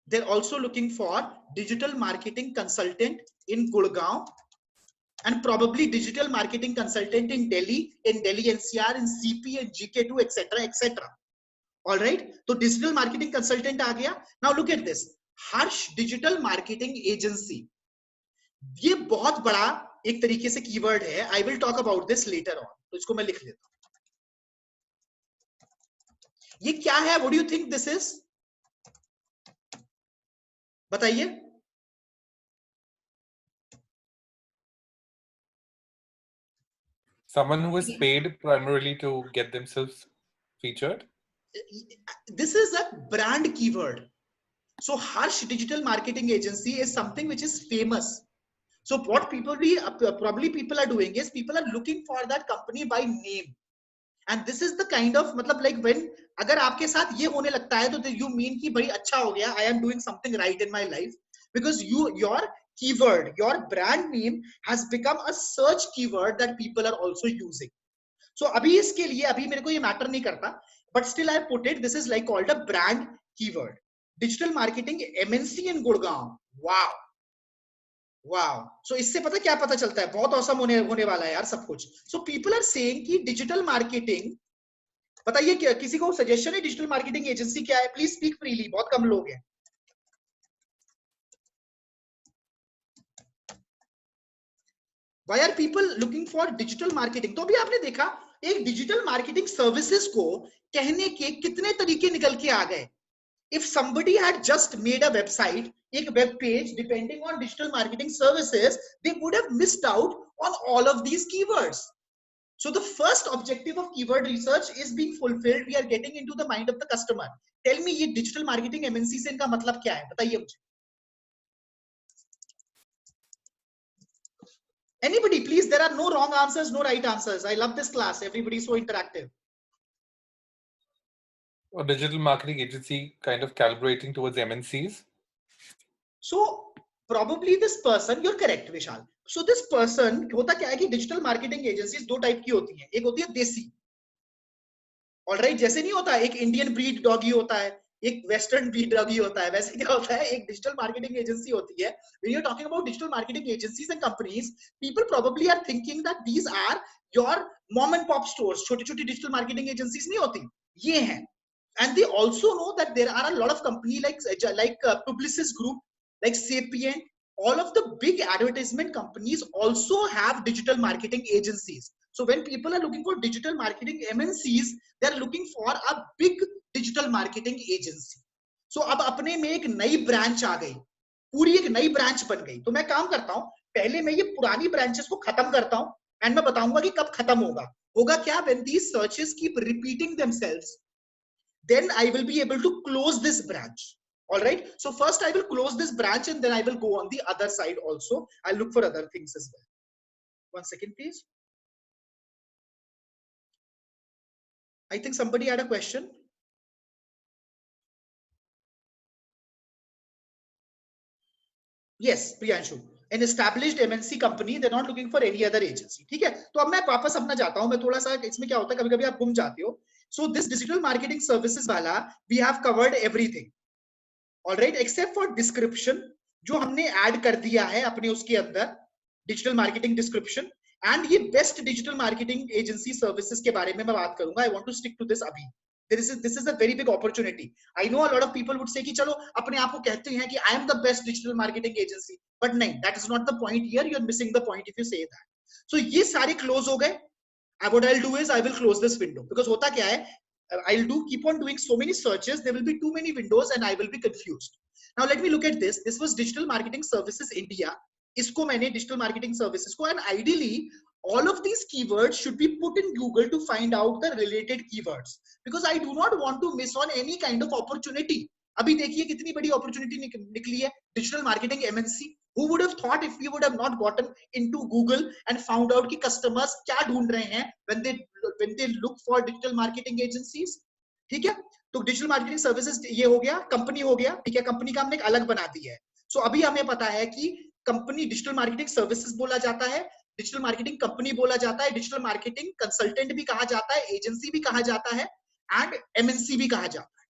They're also looking for digital marketing consultant in Gurgaon, and probably digital marketing consultant in Delhi NCR, in CP and GK2, etc., etc. All right. So digital marketing consultant aa gaya. Now look at this. Harsh digital marketing agency. ये बहुत बड़ा एक तरीके से keyword है. I will talk about this later on. तो इसको मैं लिख लेता हूं. ये क्या है? What do you think this is? बताइए. Someone who is paid primarily to get themselves featured. This is a brand keyword. So Harsh digital marketing agency is something which is famous. So what probably people are doing is people are looking for that company by name. And this is the kind of मतलब like when अगर आपके साथ ये होने लगता है तो you mean कि भाई अच्छा हो गया, I am doing something right in my life, because your keyword, your brand name has become a search keyword that people are also using. सो अभी इसके लिए अभी मेरे को ये मैटर नहीं करता, but still I put it, this is like called a brand keyword. Digital marketing MNC in Gurgaon. Wow wow. So इससे पता क्या पता चलता है, बहुत औसम होने वाला है यार सब कुछ. सो पीपल आर सेइंग कि डिजिटल मार्केटिंग, बताइए क्या किसी को सजेशन है डिजिटल मार्केटिंग एजेंसी क्या है? प्लीज स्पीक फ्रीली, बहुत कम लोग हैं. Why are people looking for digital marketing? तो अभी आपने देखा एक डिजिटल मार्केटिंग सर्विसेज को कहने के कितने तरीके निकल के आ गए. If somebody had just made a website, एक web page depending on digital marketing services, they would have missed out on all of these keywords. So the first objective of keyword research is being fulfilled. We are getting into the mind of the customer. Tell me, ये digital marketing MNC से इनका मतलब क्या है? बताइए मुझे. Anybody, please. There are no wrong answers, no right answers. I love this class. Everybody is so interactive. A digital marketing agency kind of calibrating towards MNCs. So probably this person, you're correct, Vishal. So this person, होता क्या है कि digital marketing agencies दो type की होती हैं. एक होती है देसी. Alright, जैसे नहीं होता एक Indian breed doggy होता है, एक वेस्टर्न ब्रीड डॉगी होता है, वैसे क्या होता है एक डिजिटल मार्केटिंग एजेंसी होती है. When you're talking about digital marketing agencies and companies, people probably are thinking that these are your mom and pop stores. छोटी-छोटी digital marketing agencies नहीं होती, ये हैं. And they also know that there are a lot of companies like Publicis Group, like Sapient. All of the big advertisement companies also have digital marketing agencies. So when people are looking for digital marketing MNCs, they are looking for a big digital marketing agency. So अब अपने में एक नई branch आ गई, पूरी एक नई branch बन गई. तो मैं काम करता हूं, पहले मैं ये पुरानी ब्रांचेस को खत्म करता हूं एंड मैं बताऊंगा कि कब खत्म होगा क्या? When these searches keep repeating themselves, then I will be able to close this branch. All right, so first I will close this branch and then I will go on the other side also. I'll look for other things as well. One second please. I think somebody had a question. Yes, Priyanshu. An established MNC company, they're not looking for any other agency. ठीक है, तो अब मैं वापस अपना जाता हूं. मैं थोड़ा सा इसमें क्या होता है, कभी-कभी आप घूम जाते हो. So this digital marketing services वाला, we have covered everything. All right, except for description, जो हमने ऐड कर दिया है अपने उसके अंदर डिजिटल मार्केटिंग डिस्क्रिप्शन. एंड ये best digital marketing agency services के बारे में मैं बात करूंगा. I want to stick to this अभी. This is a very big opportunity. I know a lot of people would say कि चलो अपने आप को कहते हैं कि I am the best digital marketing agency, but नहीं, that is not the point here. You are missing the point if you say that. So ये सारे close हो गए. What I'll do is I will close this window because होता क्या है, I'll keep on doing so many searches. There will be too many windows and I will be confused. Now let me look at this. This was Digital Marketing Services India. इसको मैंने Digital Marketing Services को, and ideally all of these keywords should be put in Google to find out the related keywords because I do not want to miss on any kind of opportunity. अभी देखिए कितनी बड़ी opportunity निकली है digital marketing MNC. Who would have thought if we would have not gotten into Google and found out कि customers क्या ढूंढ रहे हैं when they look for digital marketing agencies. ठीक है, तो digital marketing services ये हो गया, company हो गया. ठीक है, company का हमने एक अलग बना दिया है. So अभी हमें पता है कि company digital marketing services बोला जाता है, डिजिटल मार्केटिंग कंपनी बोला जाता है, डिजिटल मार्केटिंग कंसल्टेंट भी कहा जाता है, एजेंसी भी कहा जाता है एंड एमएनसी भी कहा जाता है.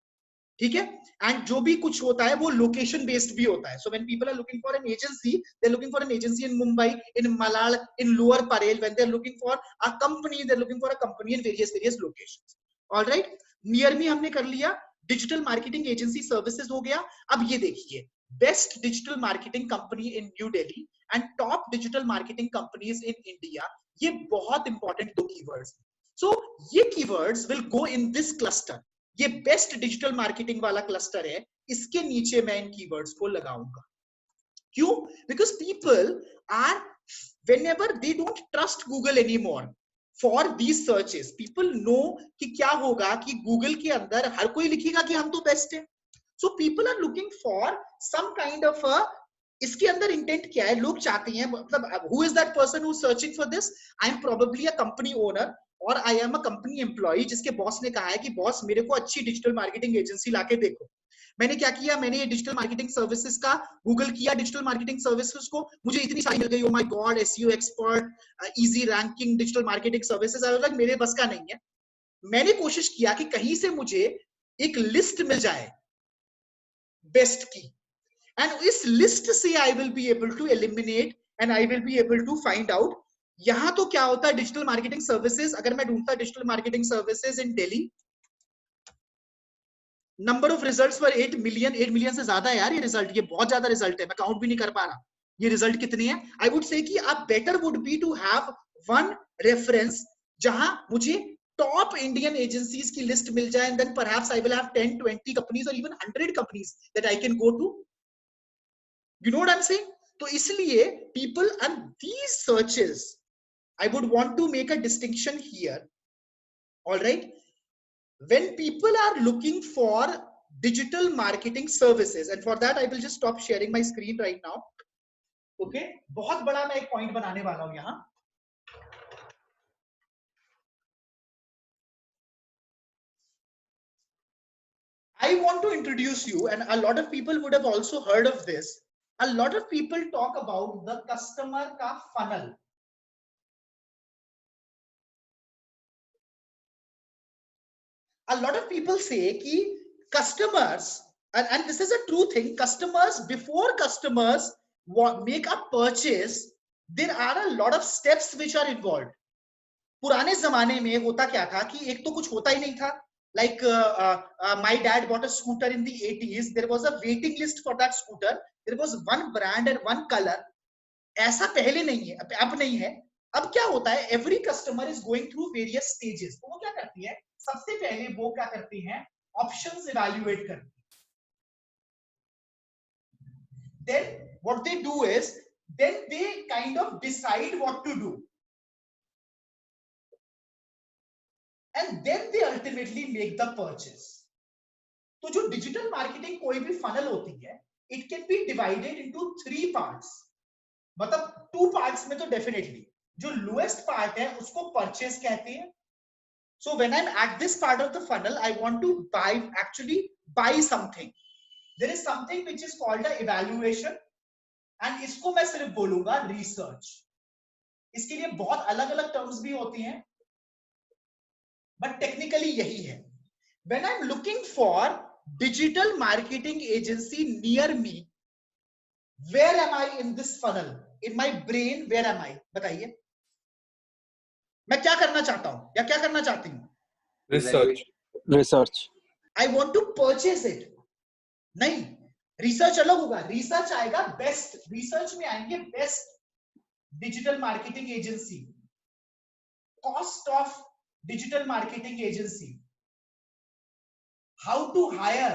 ठीक है, एंड जो भी कुछ होता है वो लोकेशन बेस्ड भी होता है. So when people are looking for an agency, they are looking for an agency in Mumbai, in Malad, in Lower Parel. When they are looking for a company, they are looking for a company in various locations. Alright, near me हमने कर लिया. Digital marketing agency services हो गया. अब ये देखिए, best digital marketing company in New Delhi and top digital marketing companies in India. ये बहुत इंपॉर्टेंट दो कीवर्ड्स. सो ये keywords will go in this cluster. ये बेस्ट डिजिटल मार्केटिंग वाला क्लस्टर है, इसके नीचे मैं इन कीवर्ड्स को लगाऊंगा. क्यों? Because people are, whenever they don't trust Google anymore for these searches, people know कि क्या होगा कि गूगल के अंदर हर कोई लिखेगा कि हम तो बेस्ट है. So people are looking for some kind of a, इसके अंदर इंटेंट क्या है, लोग चाहते हैं, मतलब who is that person who's searching for this? I am probably a company owner और I am a company employee जिसके बॉस ने कहा है कि बॉस मेरे को अच्छी डिजिटल मार्केटिंग एजेंसी लाके देखो, मैंने क्या किया, मैंने ये डिजिटल मार्केटिंग सर्विसेज का गूगल किया, डिजिटल मार्केटिंग सर्विसेज को, मुझे इतनी सारी मिल गई, oh my God, SEO expert, easy ranking digital marketing services, I was like मेरे बस का नहीं है। मैंने कोशिश किया कि कहीं से मुझे एक लिस्ट मिल जाए बेस्ट की, एंड इस लिस्ट से I will be able to eliminate and I will be able to find out. यहां तो क्या होता है डिजिटल मार्केटिंग सर्विसेज, अगर मैं ढूंढता digital marketing services in Delhi, number of results पर 8 मिलियन, 8 मिलियन से ज्यादा है यार ये रिजल्ट, ये बहुत ज्यादा रिजल्ट है, मैं काउंट भी नहीं कर पा रहा ये रिजल्ट कितने हैं। आई वुड से कि आप better would be to have one reference जहां मुझे टॉप इंडियन एजेंसीज की लिस्ट मिल जाए, and then perhaps I will have 10 20 companies और even 100 companies that I can go to, you know what I am saying. तो इसलिए people and these searches I would want to make a distinction here, alright. When people are looking for digital marketing services, and for that I will just stop sharing my screen right now, okay, बहुत बड़ा मैं एक point बनाने वाला हूं यहां। I want to introduce you, and a lot of people would have also heard of this, a lot of people talk about the customer ka funnel. A lot of people say कि customers, and this is a true thing, customers, before customers make a purchase, there are a lot of steps which are involved. पुराने जमाने में होता क्या था कि एक तो कुछ होता ही नहीं था, like my dad bought a scooter in the 80s, there was a waiting list for that scooter, there was one brand and one color, ऐसा पहले नहीं है, अब नहीं है। अब क्या होता है, every customer is going through various stages, तो वो क्या करती है, सबसे पहले वो क्या करती हैं, ऑप्शंस इवैल्यूएट करती हैं, then what they do is then they kind of decide what to do, and then they ultimately make the purchase. तो जो डिजिटल मार्केटिंग कोई भी फनल होती है, it can be divided into 3 parts, मतलब 2 parts में तो डेफिनेटली जो लोएस्ट पार्ट है उसको परचेस कहते हैं। So when I'm at this part of the funnel, I want to buy something. There is something which is called a evaluation, and इसको मैं सिर्फ बोलूंगा research. इसके लिए बहुत अलग अलग टर्म्स भी होती हैं, but technically यही है। When I'm looking for digital marketing agency near me, where am I in this funnel? In my brain, where am I? बताइए मैं क्या करना चाहता हूं या क्या करना चाहती हूं? Research. I want to purchase it. नहीं, रिसर्च अलग होगा, रिसर्च आएगा बेस्ट, रिसर्च में आएंगे best digital marketing agency, cost of digital marketing agency, how to hire.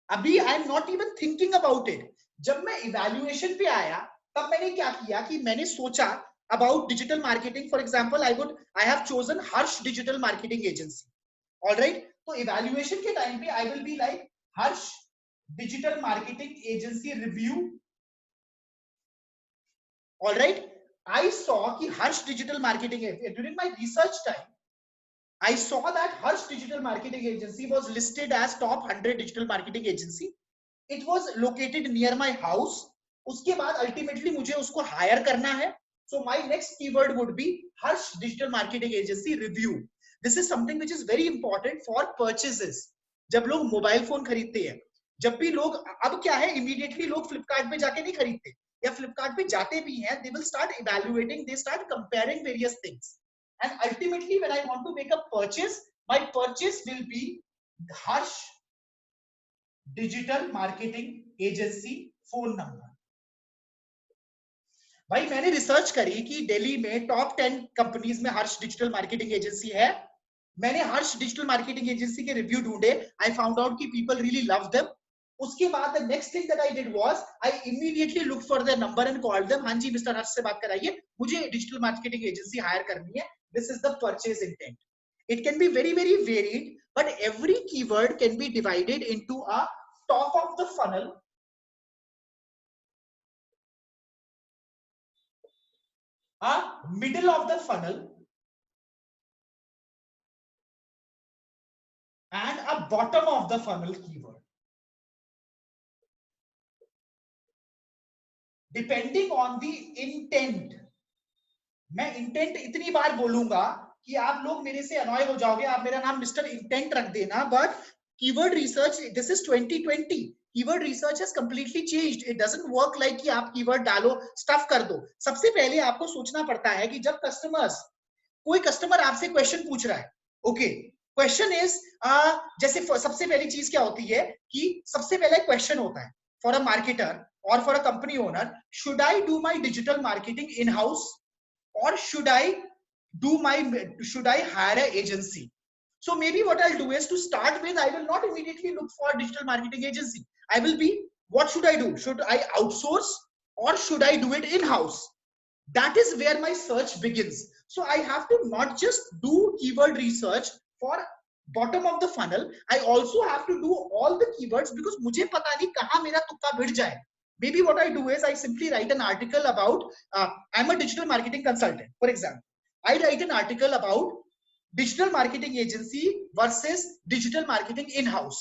अभी I am not even thinking about it. जब मैं इवैल्यूएशन पे आया तब मैंने क्या किया कि मैंने सोचा about digital marketing. For example, I have chosen Harsh Digital Marketing Agency. All right, so evaluation के time पे I will be like Harsh Digital Marketing Agency review. All right, I saw कि Harsh Digital Marketing, during my research time I saw that Harsh Digital Marketing Agency was listed as top 100 digital marketing agency. It was located near my house. उसके बाद ultimately मुझे उसको hire करना है. So my next keyword would be Harsh Digital Marketing Agency review. This is something which is very important for purchases. जब लोग mobile phone खरीदते हैं, जब भी लोग, अब क्या है, immediately लोग फ्लिपकार्ट पे जाके नहीं खरीदते, या फ्लिपकार्ट पे जाते भी हैं, they will start evaluating, they start comparing various things, and ultimately when I want to make a purchase, my purchase will be Harsh Digital Marketing Agency phone number. भाई मैंने रिसर्च करी कि दिल्ली में टॉप 10 कंपनीज में हर्ष digital marketing agency है। मैंने हर्ष digital marketing agency के review ढूंढे, आई फाउंड आउट कि पीपल रियली लव देम। उसके बाद the next thing that I did was I immediately look for their number and called them. हां जी mister हर्ष से बात कराइए, मुझे डिजिटल मार्केटिंग एजेंसी हायर करनी है, this is the purchase intent. It can be very very varied, but every keyword can be divided into a top of the funnel, middle of the funnel and a bottom of the funnel keyword. Depending on the intent. मैं intent इतनी बार बोलूंगा कि आप लोग मेरे से अनॉय हो जाओगे, आप मेरा नाम मिस्टर इंटेंट रख देना, but keyword research, this is 2020, keyword research has completely changed. It doesn't work like कि आप कीवर्ड डालो स्टफ कर दो. सबसे पहले आपको सोचना पड़ता है कि जब कोई कस्टमर आपसे क्वेश्चन पूछ रहा है, ओके, क्वेश्चन इज जैसे सबसे पहली चीज क्या होती है कि सबसे पहले क्वेश्चन होता है for a marketer or for a company owner, should I do my digital marketing in house or should I hire an agency? So maybe what I'll do is, to start with, I will not immediately look for a digital marketing agency. I will be, what should I do? Should I outsource or should I do it in house? That is where my search begins. So I have to not just do keyword research for bottom of the funnel, I also have to do all the keywords, because मुझे पता नहीं कहाँ मेरा तुक्का भिड़ जाए. Maybe what I do is I simply write an article about, I'm a digital marketing consultant, for example. I write an article about digital marketing agency versus digital marketing in-house.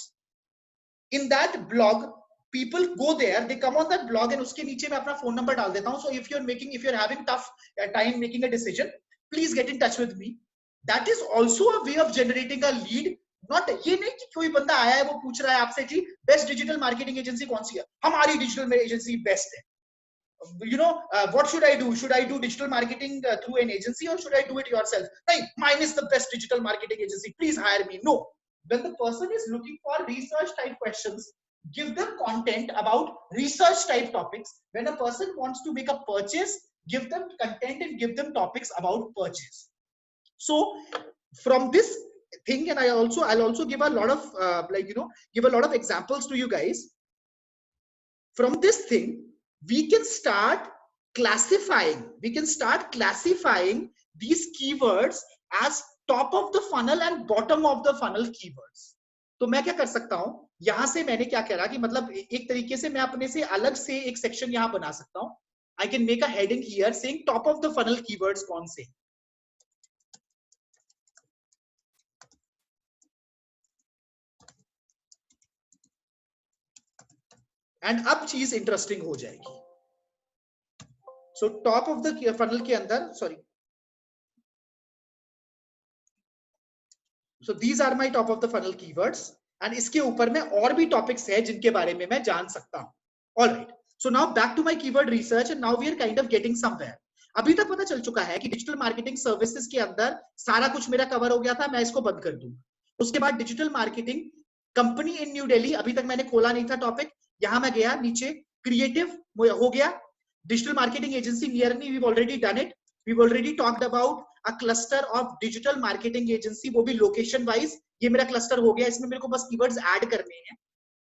In that blog, people go there, they come on that blog, and उसके नीचे मैं अपना phone number डाल देता हूँ. So if you're having tough time making a decision, please get in touch with me. That is also a way of generating a lead. Not ये नहीं कि कोई बंदा आया है वो पूछ रहा है आपसे जी बेस्ट डिजिटल मार्केटिंग एजेंसी कौन सी है, हमारी डिजिटल एजेंसी बेस्ट है. You know, what should I do? Should I do digital marketing through an agency or should I do it yourself? Hey, mine is the best digital marketing agency, please hire me. No. When the person is looking for research type questions, give them content about research type topics. When a person wants to make a purchase, give them content and give them topics about purchase. So from this thing, and I'll also give a lot of give a lot of examples to you guys. From this thing, we can start classifying these keywords as top of the funnel and bottom of the funnel keywords. तो मैं क्या कर सकता हूं, यहां से मैंने क्या करा कि मतलब एक तरीके से मैं अपने से अलग से एक सेक्शन यहां बना सकता हूं. I can make a heading here saying top of the funnel keywords कौन से. एंड अब चीज इंटरेस्टिंग हो जाएगी. So top of the funnel के अंदर, sorry, so these are my top of the funnel keywords, and इसके ऊपर में और भी टॉपिक्स है जिनके बारे में मैं जान सकता हूं. Alright, so now back to my keyword research, and now we are kind of getting somewhere. अभी तक पता चल चुका है कि डिजिटल मार्केटिंग सर्विसेज के अंदर सारा कुछ मेरा कवर हो गया था, मैं इसको बंद कर दूंगा. उसके बाद digital marketing company in New Delhi, अभी तक मैंने खोला नहीं था टॉपिक, यहां मैं गया नीचे, क्रिएटिव हो गया, digital marketing agency near me, we already done it, we already talked about a cluster of digital marketing agency, वो भी लोकेशन वाइज. ये मेरा क्लस्टर हो गया, इसमें मेरे को बस कीवर्ड्स ऐड करने हैं.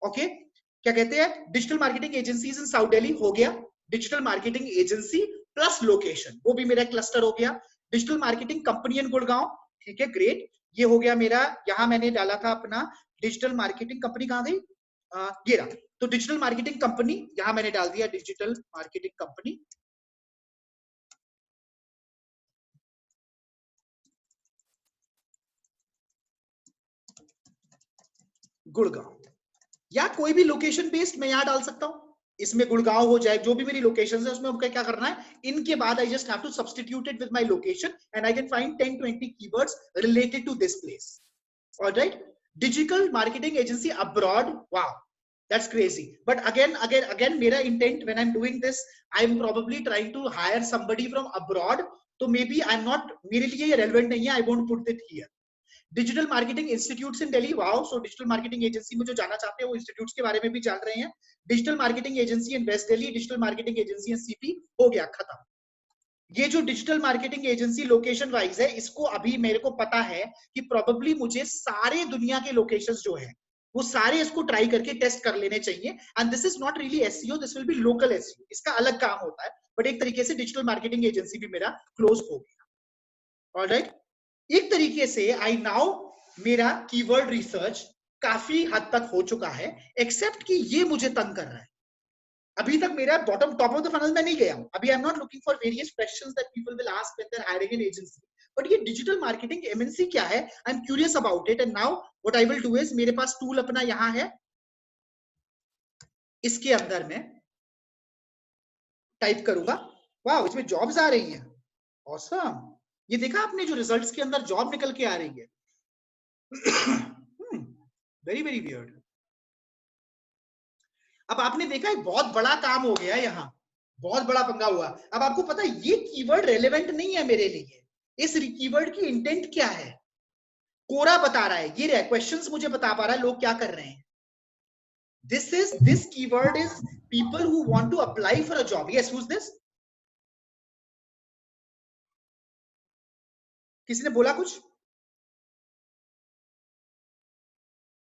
ओके, क्या कहते हैं, digital marketing agencies in south Delhi हो गया, digital marketing agency plus location, वो भी मेरा क्लस्टर हो गया. डिजिटल मार्केटिंग कंपनी इन गुड़गांव, ठीक है, ग्रेट, ये हो गया मेरा. यहां मैंने डाला था अपना डिजिटल मार्केटिंग कंपनी, कहां गई, ये रहा. तो डिजिटल मार्केटिंग कंपनी यहां मैंने डाल दिया, डिजिटल मार्केटिंग कंपनी गुड़गांव, या कोई भी लोकेशन बेस्ड मैं यहां डाल सकता हूं. इसमें गुड़गांव हो जाए, जो भी मेरी लोकेशन है उसमें क्या करना है, इनके बाद I just have to substitute it with my location and I can find 10-20 keywords related to this place. Alright, digital marketing agency abroad, wow, that's crazy. But again mera intent when I'm doing this, I'm probably trying to hire somebody from abroad, so maybe I'm not, mere liye ye relevant nahi hai, I won't put it here. Digital marketing institutes in Delhi, wow, so digital marketing agency में जो जाना चाहते हैं वो institutes के बारे में भी जान रहे हैं. Digital marketing agency in West Delhi, digital marketing agency in CP, हो गया खत्म. ये जो digital marketing agency location wise है, इसको अभी मेरे को पता है कि प्रोबेबली मुझे सारे दुनिया के लोकेशंस जो है वो सारे इसको ट्राई करके टेस्ट कर लेने चाहिए. And this is not really SEO, this will be local SEO, इसका अलग काम होता है. बट एक तरीके से डिजिटल मार्केटिंग एजेंसी भी मेरा क्लोज हो गया. ऑलराइट, एक तरीके से आई नाउ मेरा कीवर्ड रिसर्च काफी हद तक हो चुका है, एक्सेप्ट कि ये मुझे तंग कर रहा है. अभी तक मेरा bottom top of the funnel में नहीं गया हूं. अभी I am not looking for various questions that people will ask when they are hiring an agency. But ये डिजिटल मार्केटिंग एमएनसी क्या है, I am curious about it. And now what I will do is, मेरे पास tool अपना यहाँ है, इसके अंदर में टाइप करूंगा. वाह, इसमें जॉब्स आ रही हैं. ऑसम. ये देखा आपने जो रिजल्ट्स के अंदर जॉब निकल के आ रही है. Very very weird. अब आपने देखा एक बहुत बड़ा काम हो गया यहाँ, बहुत बड़ा पंगा हुआ. अब आपको पता है ये कीवर्ड रेलेवेंट नहीं है मेरे लिए. इस कीवर्ड की इंटेंट क्या है, कोरा बता रहा है. ये क्वेश्चंस मुझे बता पा रहा है लोग क्या कर रहे हैं. this keyword is people who want to apply for a job. Yes, who's this? किसी ने बोला कुछ?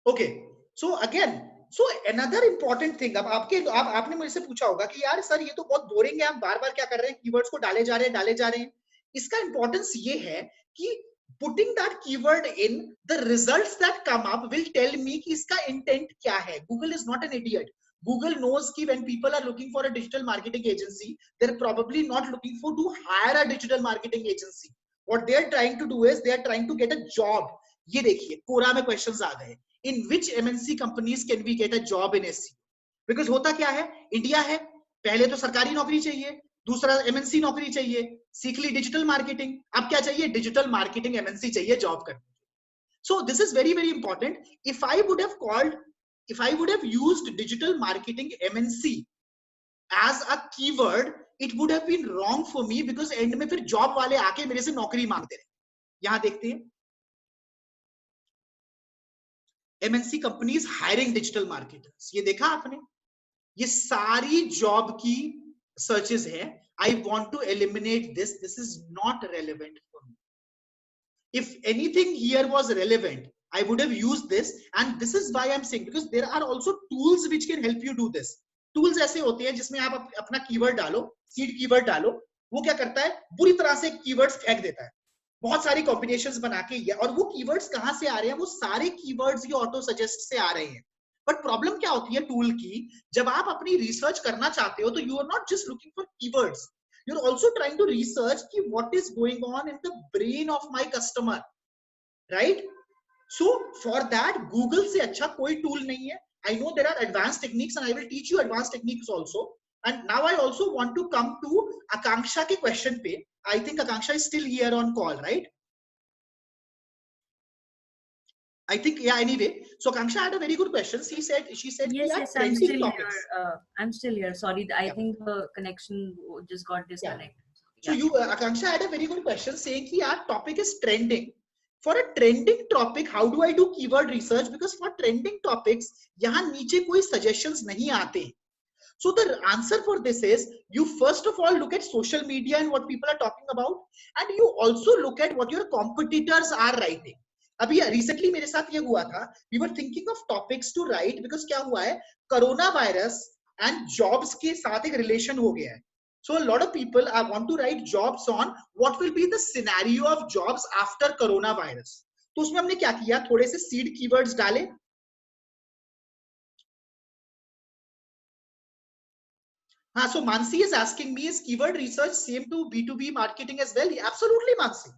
Okay, so again, so another important thing. अब आपने मुझे से पूछा होगा कि यार सर ये तो बहुत बोरिंग है, आप बार बार क्या कर रहे हैं, कीवर्ड्स को डाले जा रहे हैं. इसका इंपॉर्टेंस ये है कि putting that keyword in, the results that come up will tell me कि इसका intent क्या है. Google is not an idiot. Google knows कि when people are looking for a digital marketing agency, they're probably not looking for to hire a digital marketing agency. What they are trying to do is they are trying to get a job. ये देखिए कोरा में questions आ गए. In which MNC companies can we get a job in SEO? Because होता क्या है, India है, पहले तो सरकारी नौकरी चाहिए, दूसरा MNC नौकरी चाहिए, सीख ली डिजिटल मार्केटिंग, अब क्या चाहिए, डिजिटल मार्केटिंग MNC चाहिए जॉब करने. So this is very very important. If I would have used digital marketing MNC as a keyword, it would have been wrong for me because end में फिर job वाले आके मेरे से नौकरी मांगते रहे. यहां देखते हैं MNC companies hiring digital marketers. ये देखा आपने, ये सारी जॉब की सर्चेस है. I want to eliminate this. This is not relevant for me. If anything here was relevant, I would have used this. And this is why I'm saying, because there are also tools which can help you do this. Tools ऐसे होते हैं जिसमें आप अपना keyword डालो, seed keyword डालो, वो क्या करता है, बुरी तरह से कीवर्ड्स फेंक देता है, बहुत सारी कॉम्बिनेशंस बना के. और वो कीवर्ड्स कहां से आ रहे हैं, वो सारे कीवर्ड्स ये ऑटो सजेस्ट से आ रहे हैं. बट प्रॉब्लम क्या होती है टूल की, जब आप अपनी रिसर्च करना चाहते हो तो you are not just looking for keywords, you are also trying to research कि what is going on in the brain of my customer, right? So for that Google से अच्छा कोई टूल नहीं है. I know there are advanced techniques and I will teach you advanced techniques also. And now I also want to come to Akanksha ke question pe. I think Akanksha is still here on call, right? I think, yeah, anyway. So Akanksha had a very good question. She said, yes, I'm still here. I'm still here. Sorry, I think the connection just got disconnected. So you, Akanksha had a very good question saying ki our topic is trending. For a trending topic, how do I do keyword research? Because for trending topics, यहाँ नीचे कोई suggestions नहीं आते. So the answer for this is, you first of all look at social media and what people are talking about, and you also look at what your competitors are writing. अभी recently मेरे साथ ये हुआ था, we were thinking of topics to write because क्या हुआ है, corona virus and jobs के साथ एक relation हो गया है. So a lot of people want to write jobs on what will be the scenario of jobs after coronavirus. तो उसमें हमने क्या किया, थोड़े से seed keywords डाले. हाँ, so Mansi is asking me, is keyword research same to B2B marketing as well? Absolutely, Mansi.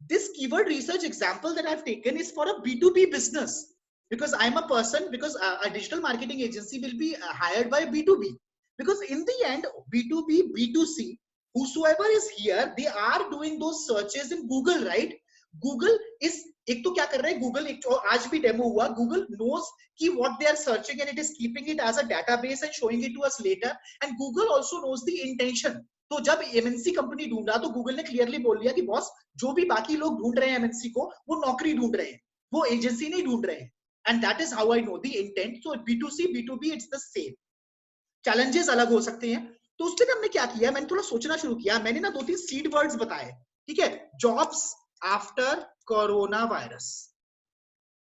This keyword research example that I've taken is for a B2B business because I'm a person, because a digital marketing agency will be hired by B2B. Because in the end, B2B, B2C, whosoever is here, they are doing those searches in Google, right? Google is, एक तो क्या कर रहे हैं, Google एक आज भी demo हुआ, Google knows कि what they are searching and it is keeping it as a database and showing it to us later. And Google also knows the intention. तो जब MNC कंपनी ढूंढा तो Google ने क्लियरली बोल दिया कि बॉस, जो भी बाकी लोग ढूंढ रहे हैं MNC को, वो नौकरी ढूंढ रहे हैं, वो एजेंसी नहीं ढूंढ रहे हैं. And that is how I know the intent. So B2C, B2B, it's the same. Challenges अलग हो सकते हैं. तो उसके लिए हमने क्या किया, मैंने थोड़ा सोचना शुरू किया. मैंने ना 2-3 सीड वर्ड्स बताए, ठीक है, jobs after corona virus.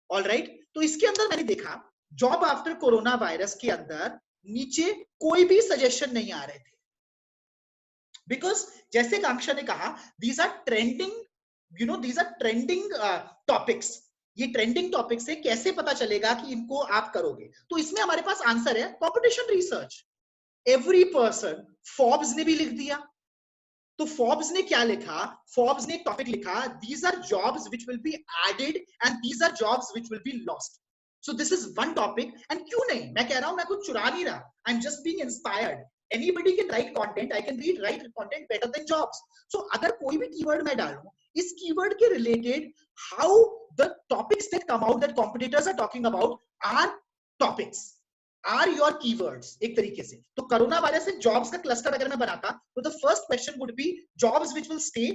Alright, तो इसके अंदर मैंने देखा जॉब आफ्टर कोरोना वायरस के अंदर नीचे कोई भी सजेशन नहीं आ रहे थे. बिकॉज जैसे आकांक्षा ने कहा, these are trending, you know, these are trending topics. ये ट्रेंडिंग टॉपिक्स है, कैसे पता चलेगा कि इनको आप करोगे? तो इसमें हमारे पास आंसर है competition research. Every person, Forbes ने भी लिख दिया, तो फोर्ब्स ने क्या लिखा, फोर्ब्स ने एक टॉपिक लिखा, these are jobs which will be added and these are jobs which will be lost. So this is one topic. And क्यों नहीं, मैं कह रहा हूं मैं कुछ चुरा नहीं रहा, I'm just being inspired. Anybody can write content, I can write content better than jobs. So अगर कोई भी कीवर्ड मैं डालूं, इस कीवर्ड के related how the topics that come out that competitors are talking about are topics, are your keywords एक तरीके से. तो कोरोना वायरस से जॉब्स का क्लस्टर अगर मैं बनाता, तो the first question would be jobs which will stay,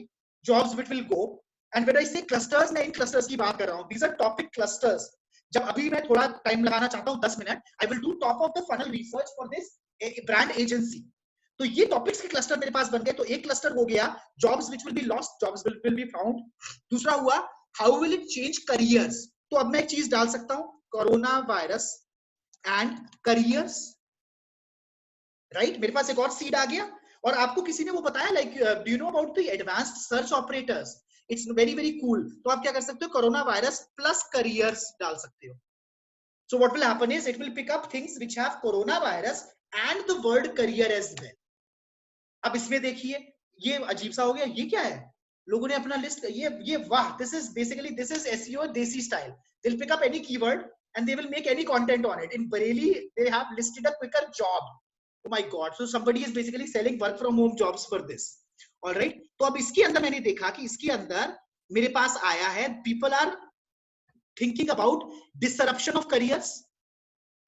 jobs which will go. And when I say clusters, मैं इन clusters की बात कर रहा हूं. These are topic clusters. जब अभी मैं थोड़ा टाइम लगाना चाहता हूं 10 minute, I will do top of the funnel research for this brand agency. तो ये टॉपिक्स के क्लस्टर मेरे पास बन गए. तो एक क्लस्टर हो गया jobs which will be lost, jobs will be found. दूसरा हुआ how will it change careers. तो अब मैं एक चीज डाल सकता हूं, corona virus and careers, right. मेरे पास एक और सीड आ गया. और आपको किसी ने वो बताया, like do you know about the advanced search operators, it's very very cool. तो आप क्या कर सकते हो, कोरोना वायरस प्लस करियर्स डाल सकते हो. So what will happen is it will pick up things which have corona virus and the word career as well. अब इसमें देखिए ये अजीब सा हो गया, ये क्या है, लोगों ने अपना लिस्ट, ये वाह, this is basically this is SEO desi style. They will pick up any keyword and they will make any content on it. In Bareilly, they have listed a quicker job. Oh my God. So somebody is basically selling work from home jobs for this. All right. तो अब इसके अंदर मैंने देखा कि इसके अंदर मेरे पास आया है, people are thinking about disruption of careers.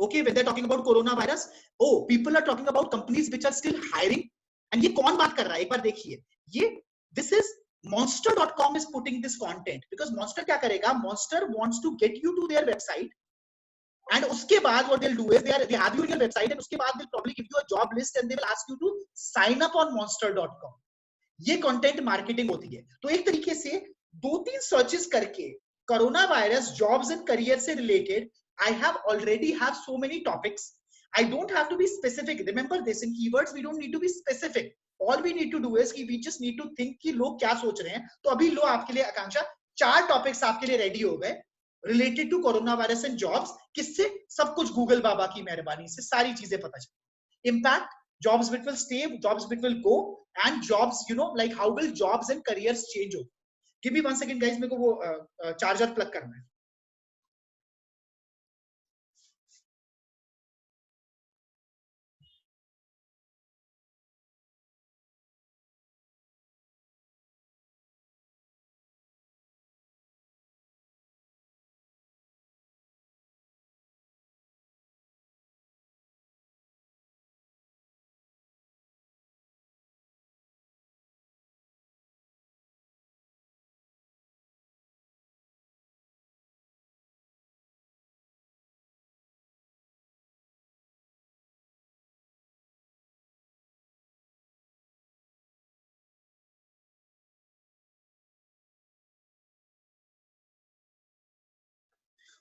Okay, when they're talking about coronavirus, oh, people are talking about companies which are still hiring. And ये कौन बात कर रहा है, एक बार देखिए. ये this is monster.com is putting this content, because Monster क्या करेगा, Monster wants to get you to their website. And उसके बाद what they'll do is they have you on your website, and उसके बाद they'll probably give you a job list and they will ask you to sign up on monster.com. ये content marketing होती है. तो एक तरीके से 2-3 सर्चेस करके corona virus jobs and career से related I have already have so many topics. I don't have to be specific. Remember this, in keywords we don't need to be specific. All we need to do is we just need to think कि लोग क्या सोच रहे हैं. तो अभी लो आपके लिए आकांक्षा 4 टॉपिक्स आपके लिए रेडी हो गए related to coronavirus and jobs. किससे, सब कुछ गूगल बाबा की मेहरबानी से सारी चीजें पता चली. Impact, jobs which will stay, jobs which will go, and jobs, you know, like how will jobs and careers change over. Give me 1 second guys, मेरे को वो चार्जर प्लग करना है.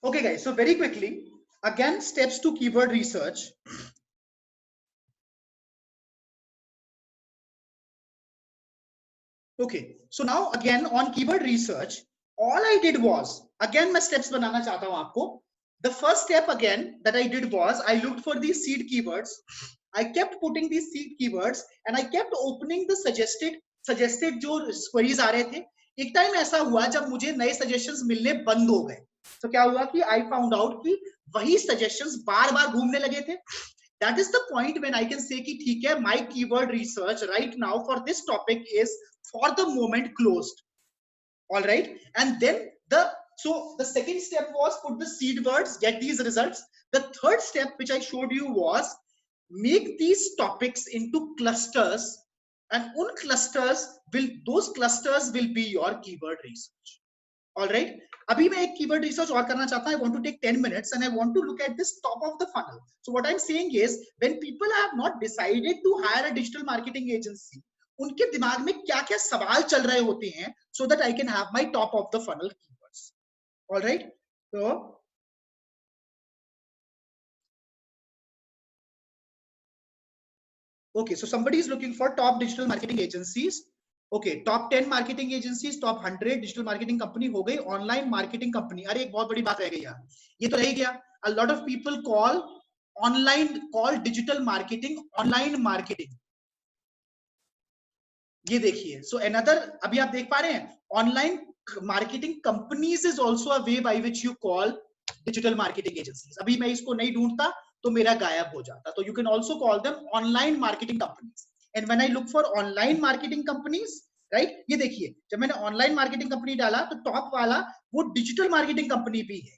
Okay guys, so very quickly, again, steps to keyword research. Okay, so now again on keyword research, all I did was, again मैं steps बनाना चाहता हूँ आपको. The first step again that I did was I looked for these seed keywords. I kept putting these seed keywords and I kept opening the suggested जो queries आ रहे थे. एक time ऐसा हुआ जब मुझे नए suggestions मिलने बंद हो गए. तो क्या हुआ कि I found out कि वही suggestions बार बार घूमने लगे थे. That is the point when I can say कि ठीक है, my keyword research right now for this topic is for the moment closed. All right, and then the second step was put the seed words, get these results. The third step which I showed you was make these topics into clusters, and those clusters will be your keyword research. All right, abhi main ek keyword research aur karna chahta hu. I want to take 10 minutes and I want to look at this top of the funnel. So what I'm saying is, when people have not decided to hire a digital marketing agency, उनके दिमाग में क्या क्या सवाल चल रहे होते हैं, so that I can have my top of the funnel keywords. All right, so okay, so somebody is looking for top digital marketing agencies. Okay, top 10 marketing agencies, top 100 digital marketing company हो गई, online marketing company. अरे एक बहुत बड़ी बात रह गई यार, ये तो रह गया. A lot of people call online called digital marketing, online marketing. ये देखिए, सो अनदर, अभी आप देख पा रहे हैं, online marketing companies is also a way by which you call digital marketing agencies. अभी मैं इसको नहीं ढूंढता तो मेरा गायब हो जाता, तो you can also call them online marketing companies. And when I look for online marketing companies, right, ये देखिए, जब मैंने ऑनलाइन मार्केटिंग कंपनी डाला तो टॉप वाला वो डिजिटल मार्केटिंग कंपनी भी है,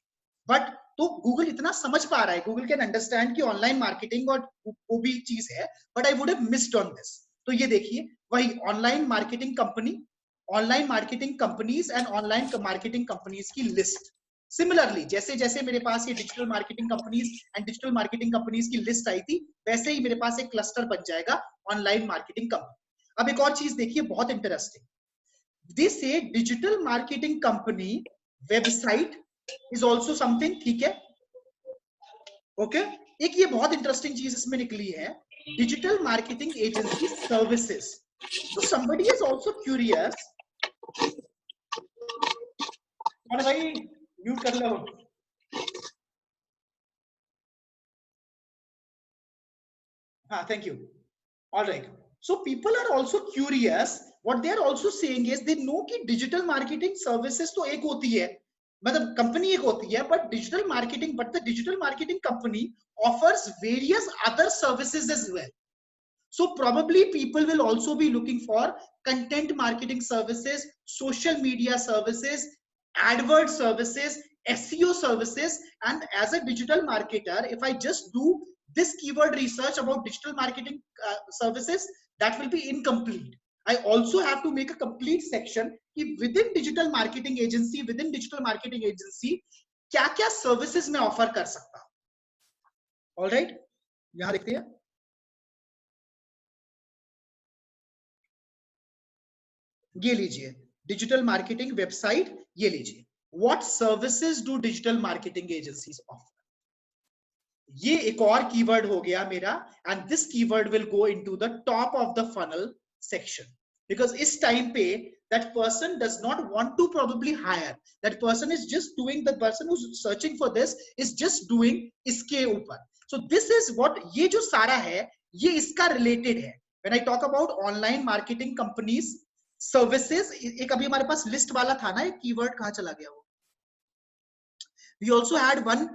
बट तो गूगल इतना समझ पा रहा है, गूगल कैन अंडरस्टैंड कि ऑनलाइन मार्केटिंग और वो भी चीज है, but I would have missed on this. तो ये देखिए, वही online marketing company, online marketing companies and online marketing companies की लिस्ट। सिमिलरली जैसे जैसे मेरे पास ये digital marketing companies and digital marketing companies की लिस्ट आई थी, वैसे ही मेरे पास एक क्लस्टर बन जाएगा ऑनलाइन मार्केटिंग कंपनी। अब एक और चीज देखिए, बहुत interesting, this A digital marketing company website is also something, ठीक है, ओके। एक ये बहुत इंटरेस्टिंग चीज इसमें निकली है, digital marketing agency services. So somebody is also curious, और भाई म्यूट कर लो। हाँ, thank you. All right. So people are also curious. What they are also saying is they know कि digital marketing services तो एक होती है, मतलब कंपनी एक होती है, but the digital marketing company offers various other services as well. So probably people will also be looking for content marketing services, social media services, AdWords services, SEO services, and as a digital marketer, if I just do this keyword research about digital marketing services, that will be incomplete. I also have to make a complete section within digital marketing agency, क्या-क्या services मैं offer कर सकता हूं। All right, यहां देखते हैं, ये लीजिए डिजिटल मार्केटिंग वेबसाइट, ये लीजिए, what services do digital marketing agencies offer. ये एक और कीवर्ड हो गया मेरा, and this keyword will go into the top of the funnel section, because इस टाइम पे that person does not want to probably hire, that person is just doing, the person who's searching for this is just doing इसके ऊपर। So this is what, ये जो सारा है ये इसका related है। When I talk about online marketing companies services, एक अभी हमारे पास लिस्ट वाला था ना, एक कीवर्ड कहां चला गया वो, we also had one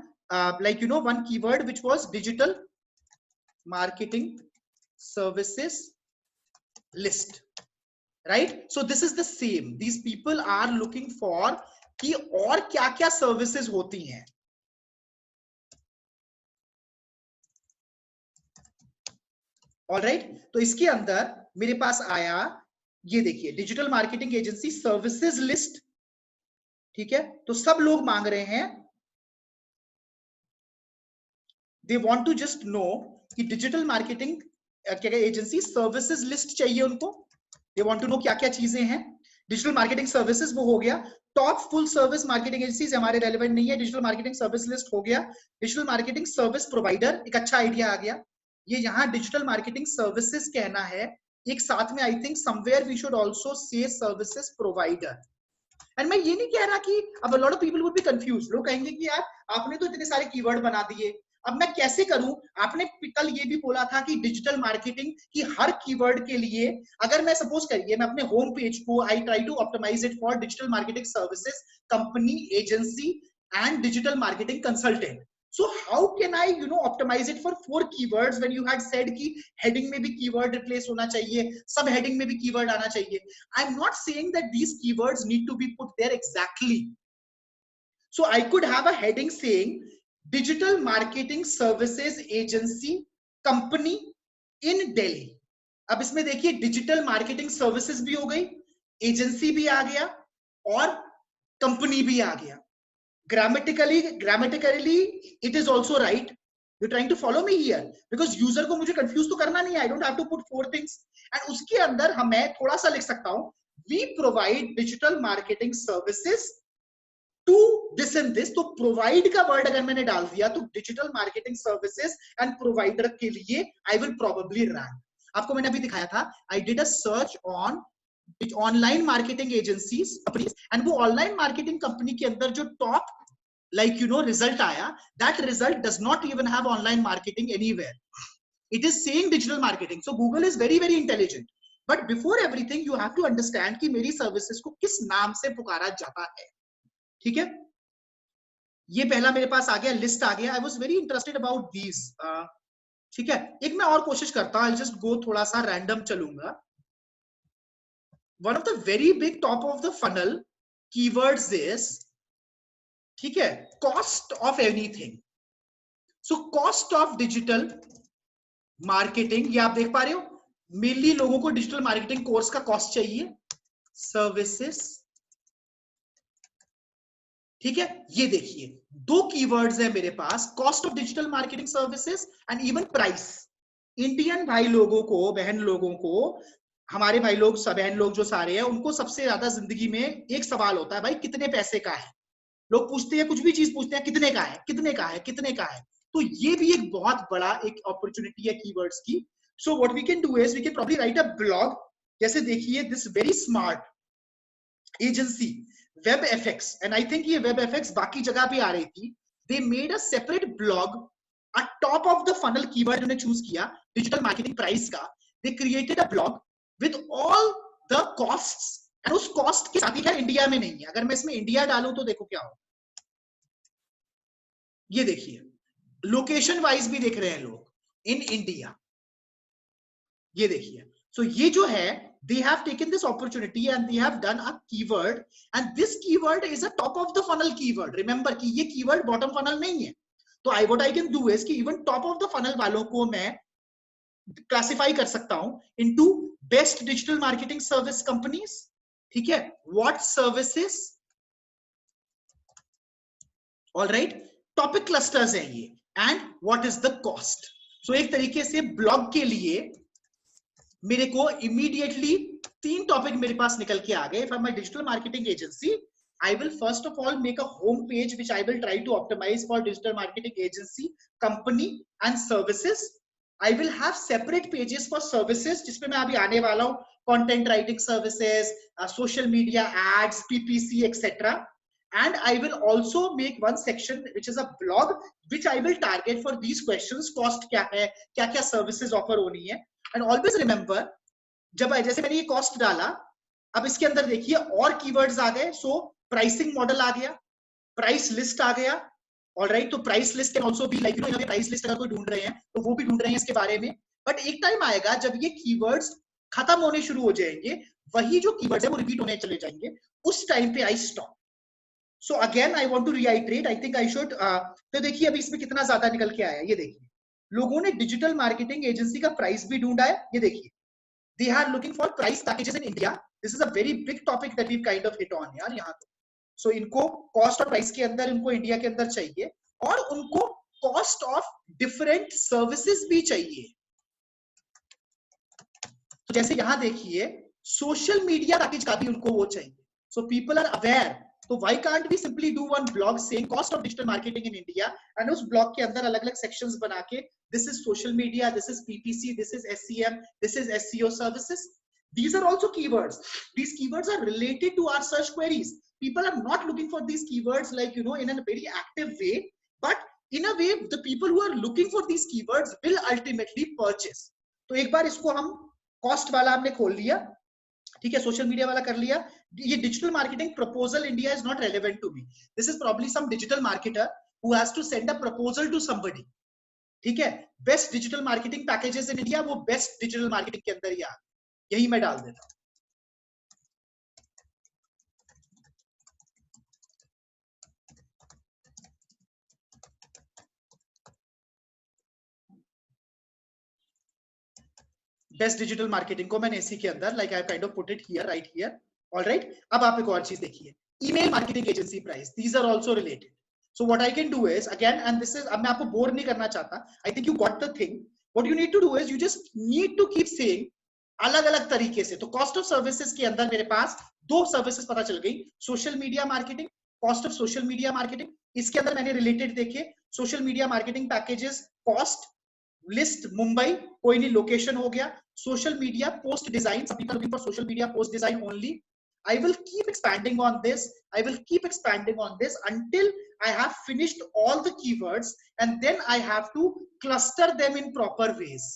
like you know one keyword which was digital marketing services list, right? So this is the same, these people are looking for कि और क्या क्या सर्विसेज होती हैं। ऑलराइट, तो इसके अंदर मेरे पास आया, ये देखिए digital marketing agency services list, ठीक है। तो सब लोग मांग रहे हैं, they want to just know कि डिजिटल मार्केटिंग क्या एजेंसी सर्विसेज लिस्ट चाहिए उनको, दे वांट टू नो क्या क्या चीजें हैं। डिजिटल मार्केटिंग सर्विसेज वो हो गया, top full service marketing agencies हमारे रेलेवेंट नहीं है, डिजिटल मार्केटिंग सर्विस लिस्ट हो गया। डिजिटल मार्केटिंग सर्विस प्रोवाइडर, एक अच्छा आइडिया आ गया, ये यहाँ डिजिटल मार्केटिंग सर्विसेज कहना है, एक साथ में I think somewhere we should also say services provider. And मैं ये नहीं कह रहा कि अब lot of people would be confuse, लोग कहेंगे कि यार आपने तो इतने सारे कीवर्ड बना दिए, अब मैं कैसे करूं। आपने कल ये भी बोला था कि डिजिटल मार्केटिंग की हर कीवर्ड के लिए, अगर मैं सपोज करिए मैं अपने होम पेज को I try to optimize it for digital marketing services company agency and digital marketing consultant, so how can I optimize it for 4 keywords when you had said कि heading में भी keyword replace होना चाहिए, sub heading में भी keyword आना चाहिए। I'm not saying that these keywords need to be put there exactly, so I could have a heading saying digital marketing services agency company in Delhi। अब इसमें देखिए digital marketing services भी हो गई, एजेंसी भी आ गया और कंपनी भी आ गया। grammatically it is also right, you're trying to follow me here, because user को मुझे confuse तो करना नहीं है, I don't have to put 4 things, and उसके अंदर हमें थोड़ा सा लिख सकता हूं, we provide digital marketing services to this and this। तो provide का word अगर मैंने डाल दिया तो digital marketing services and provider के लिए I will probably rank। आपको मैंने अभी दिखाया था, I did a search on online marketing agencies, and वो ऑनलाइन मार्केटिंग कंपनी के अंदर जो टॉप like result आया, that result does not even have online marketing anywhere. It is saying digital marketing. So Google is very very intelligent, but before everything you have to understand कि मेरी services को किस नाम से पुकारा जाता है. ठीक है, ये पहला मेरे पास आ गया, लिस्ट आ गया. I was very interested about these. ठीक है, एक मैं और कोशिश करता हूं. I'll just go थोड़ा सा random चलूंगा. One of the very big top of the funnel keywords is, ठीक है, cost of anything. So cost of digital marketing, ये आप देख पा रहे हो, मेनली लोगों को डिजिटल मार्केटिंग कोर्स का कॉस्ट चाहिए. सर्विसेज, ठीक है, ये देखिए दो कीवर्ड्स है मेरे पास, cost of digital marketing services and even price. Indian भाई लोगों को, बहन लोगों को, हमारे भाई लोग, सब बहन लोग जो सारे हैं, उनको सबसे ज्यादा जिंदगी में एक सवाल होता है, भाई कितने पैसे का है. लोग पूछते हैं, कुछ भी चीज पूछते हैं, कितने का है, कितने का है, कितने का है. तो ये भी एक बहुत बड़ा एक अपॉर्चुनिटी है कीवर्ड्स की. So what we can do is we can probably write a blog. जैसे देखिए this very smart agency WebFX, and I think ये WebFX बाकी जगह भी आ रही थी. They made a separate blog, a top of the funnel keyword उन्होंने चूज किया डिजिटल मार्केटिंग प्राइस का. They created a blog with all the costs, and उस कॉस्ट के साथ ही है इंडिया में नहीं है. अगर मैं इसमें इंडिया डालूं तो देखो क्या हो. ये देखिए लोकेशन वाइज भी देख रहे हैं लोग इन इंडिया. ये देखिए, सो ये जो है, they have taken this opportunity and they have done a keyword, and this keyword is a top of the funnel keyword. Remember कि ये keyword bottom funnel नहीं है. तो what I can do is कि even top of the funnel वालों को मैं classify कर सकता हूं into best digital marketing service companies. ठीक है, what services, all right, topic clusters है ये, and what is the cost. So एक तरीके से ब्लॉग के लिए मेरे को इमीडिएटली 3 टॉपिक मेरे पास निकल के आ गए. From my digital marketing agency, I will first of all make a home page which I will try to optimize for digital marketing agency, company and services. I will have separate pages for services जिसपे मैं अभी आने वाला हूं, content writing services, social media ads, PPC etcetera. And I will also make one section which is a blog which I will target for these questions. Cost क्या है, क्या क्या services offer होनी है. And always remember, जब जैसे मैंने ये cost डाला, अब इसके अंदर देखिए और keywords आ गए. So pricing model आ गया, price list आ गया. All right, तो price list can also be like यहाँ पे price list अगर कोई ढूंढ रहे हैं तो वो भी ढूंढ रहे हैं इसके बारे में. But एक टाइम आएगा जब ये keywords खत्म होने शुरू हो जाएंगे, वही जो keywords है वो repeat होने चले जाएंगे. उस टाइम पे I stop. So again I want to reiterate, I think I should. तो देखिए अभी इसमें कितना ज्यादा निकल के आया. ये देखिए लोगों ने डिजिटल मार्केटिंग एजेंसी का प्राइस भी ढूंढा है. ये देखिए they are looking for price packages in India. This is a very big topic that we've kind of hit on यार यहाँ पे. So इनको कॉस्ट और प्राइस के अंदर इनको इंडिया के अंदर चाहिए, और उनको कॉस्ट ऑफ डिफरेंट सर्विसेज भी चाहिए. तो जैसे यहाँ देखिए सोशल मीडिया पैकेज का भी उनको वो चाहिए. So people are aware. तो why can't we simply do one blog saying cost of digital marketing in India, and उस blog के अंदर अलग-अलग sections बना के this is social media, this is PPC, this is SEM, this is SEO services. These are also keywords. These keywords are related to our search queries. People are not looking for these keywords like in a very active way, but in a way the people who are looking for these keywords will ultimately purchase. तो एक बार इसको हम cost वाला हमने खोल लिया, ठीक है, सोशल मीडिया वाला कर लिया. ये digital marketing proposal India is not relevant to me. This is probably some digital marketer who has to send a proposal to somebody. ठीक है, best digital marketing packages in India, वो best digital marketing के अंदर ही आ, यही मैं डाल देता हूं. बेस्ट डिजिटल मार्केटिंग को मैंने इसी के अंदर like I kind of put it here, right here. Alright, अब आप एक और चीज देखिए, email marketing agency price, these are also related. So what I can do is again, and this is, अब मैं आपको बोर नहीं करना चाहता, I think you got the thing. What you need to do is you just need to keep saying अलग-अलग तरीके से. तो कॉस्ट ऑफ सर्विसेज के अंदर मेरे पास 2 सर्विसेज पता चल गई, social media marketing, cost of social media marketing. इसके अंदर मैंने रिलेटेड देखे, social media marketing packages, cost list Mumbai, कोई नहीं लोकेशन हो गया. Social media post design, some people looking for social media post design only. I will keep expanding on this. I will keep expanding on this until I have finished all the keywords and then I have to cluster them in proper ways.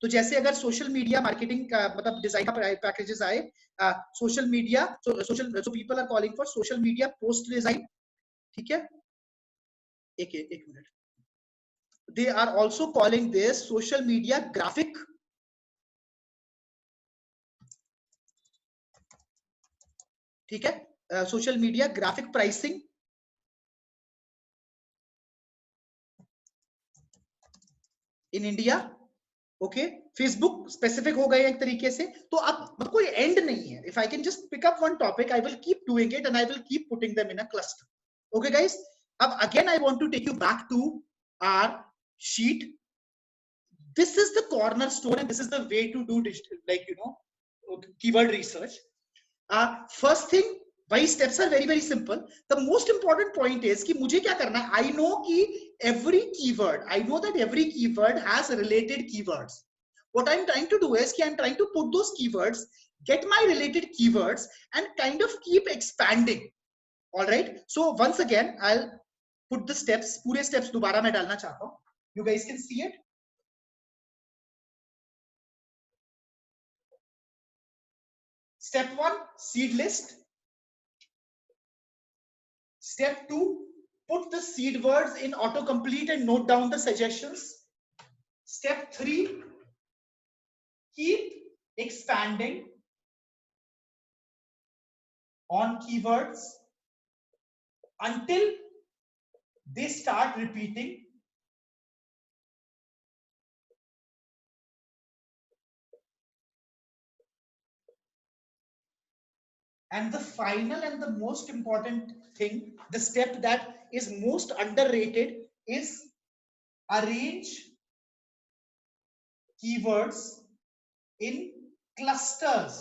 तो जैसे अगर social media marketing का मतलब design packages आए, social media, so people are calling for social media post design, ठीक है, एक minute, they are also calling this social media graphic, ठीक है, social media graphic pricing, in India, okay, Facebook specific हो गए एक तरीके से. तो अब कोई एंड नहीं है. If I can just pick up one topic, I will keep doing it and I will keep putting them in a cluster. Okay guys, अब again I want to take you back to our sheet. This is the cornerstone and this is the way to do digital, like, you know, keyword research. First thing, why steps are very simple. The most important point is कि मुझे क्या करना है. I know कि every keyword, I know that every keyword has related keywords. What I'm trying to do is कि I'm trying to put those keywords, get my related keywords and kind of keep expanding. All right. So once again, I'll put the steps. पूरे steps दोबारा मैं डालना चाहता हूँ. You guys can see it. Step 1, seed list. Step 2, put the seed words in autocomplete and note down the suggestions. Step 3, keep expanding on keywords until they start repeating. And the final and the most important thing, the step that is most underrated, is arrange keywords in clusters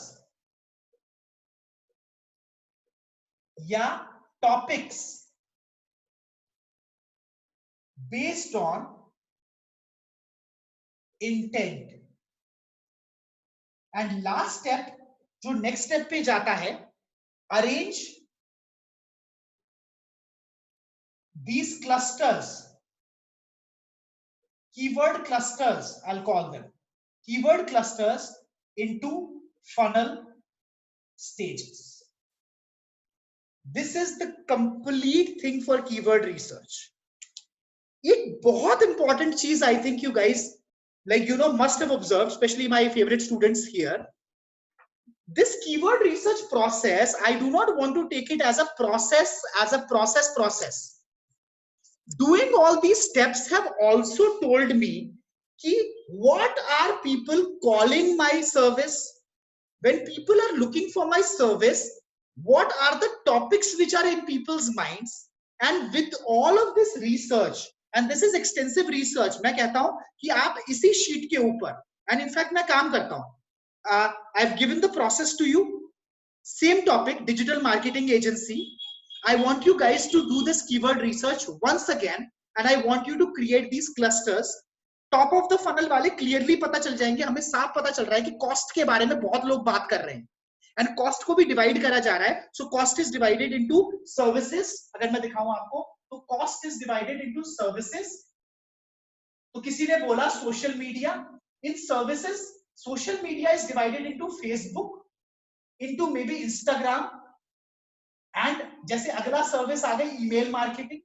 या topics based on intent. And last step, जो next step पे जाता है, arrange these clusters, keyword clusters, I'll call them keyword clusters, into funnel stages. This is the complete thing for keyword research. एक बहुत important चीज I think you guys, like, you know, must have observed, especially my favorite students here. This keyword research process, I do not want to take it as a process. Doing all these steps have also told me ki what are people calling my service. When people are looking for my service, what are the topics which are in people's minds. And with all of this research, and this is extensive research, मैं कहता हूं कि आप इसी sheet के ऊपर, and in fact मैं काम करता हूं, I've given the process to you. Same topic, digital marketing agency. I want you guys to do this keyword research once again, and I want you to create these clusters. Top of the funnel वाले clearly पता चल जाएंगे, हमें साफ पता चल रहा है कि cost के बारे में बहुत लोग बात कर रहे हैं, and cost को भी divide करा जा रहा है. So cost is divided into services. अगर मैं दिखाऊं आपको, तो cost is divided into services. तो किसी ने बोला social media. In services, social media is divided into Facebook, into maybe Instagram, and जैसे अगला सर्विस आ गई email marketing,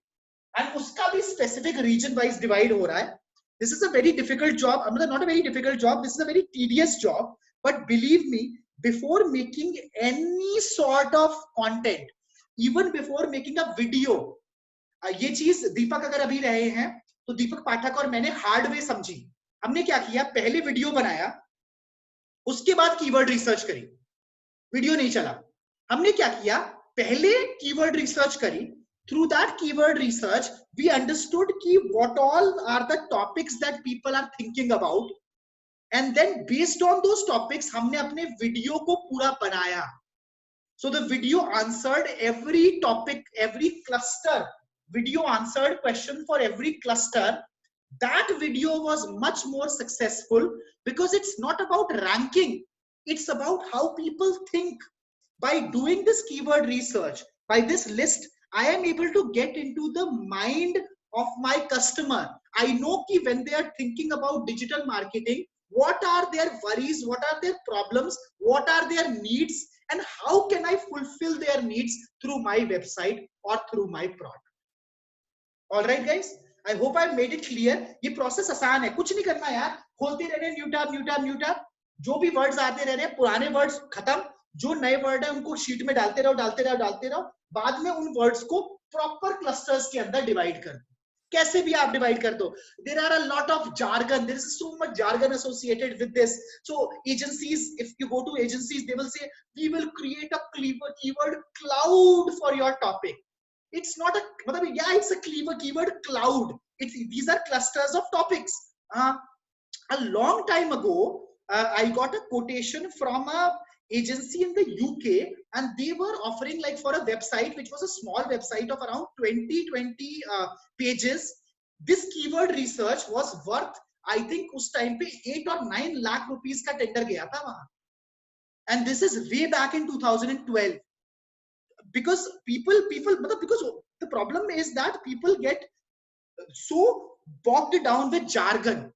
and उसका भी specific region wise divide हो रहा है. This is a very difficult job. I mean, not a very difficult job. This is a very tedious job. But believe me, before making any sort of content, even before making a video, ये चीज दीपक अगर अभी रहे हैं, तो दीपक पाठक और मैंने hard way समझी. हमने क्या किया, पहले वीडियो बनाया, उसके बाद कीवर्ड रिसर्च करी. वीडियो नहीं चला. हमने क्या किया, पहले कीवर्ड रिसर्च करी. Through that keyword research, we understood ki what all are the topics that people are thinking about, and then based on those topics, हमने अपने वीडियो को पूरा बनाया. So the video answered every topic, every cluster. Video answered question for every cluster. That video was much more successful because it's not about ranking. It's about how people think. By doing this keyword research, by this list, I am able to get into the mind of my customer. I know ki when they are thinking about digital marketing, what are their worries, what are their problems, what are their needs, and how can I fulfill their needs through my website or through my product. All right guys, I hope I made it clear. ये process आसान है, कुछ नहीं करना यार, खोलते रहने new tab, जो भी वर्ड्स आते रह रहे हैं, पुराने वर्ड्स खत्म, जो नए वर्ड है उनको शीट में डालते रहो, बाद में उन वर्ड्स को प्रॉपर क्लस्टर्स के अंदर डिवाइड कर दो. कैसे भी आप डिवाइड कर दो. There are a lot of jargon. There is so much jargon associated with this. So agencies, if you go to agencies, they will say, we will create a keyword cloud for your topic. It's not a, yeah, it's a keyword cloud. These are clusters of topics. A long time ago, I got a quotation from a agency in the UK, and they were offering, like, for a website which was a small website of around 20 pages, this keyword research was worth, I think us time pe 8 or 9 lakh rupees ka tender gaya tha wahan. And this is way back in 2012. Because because the problem is that people get so bogged down with jargon.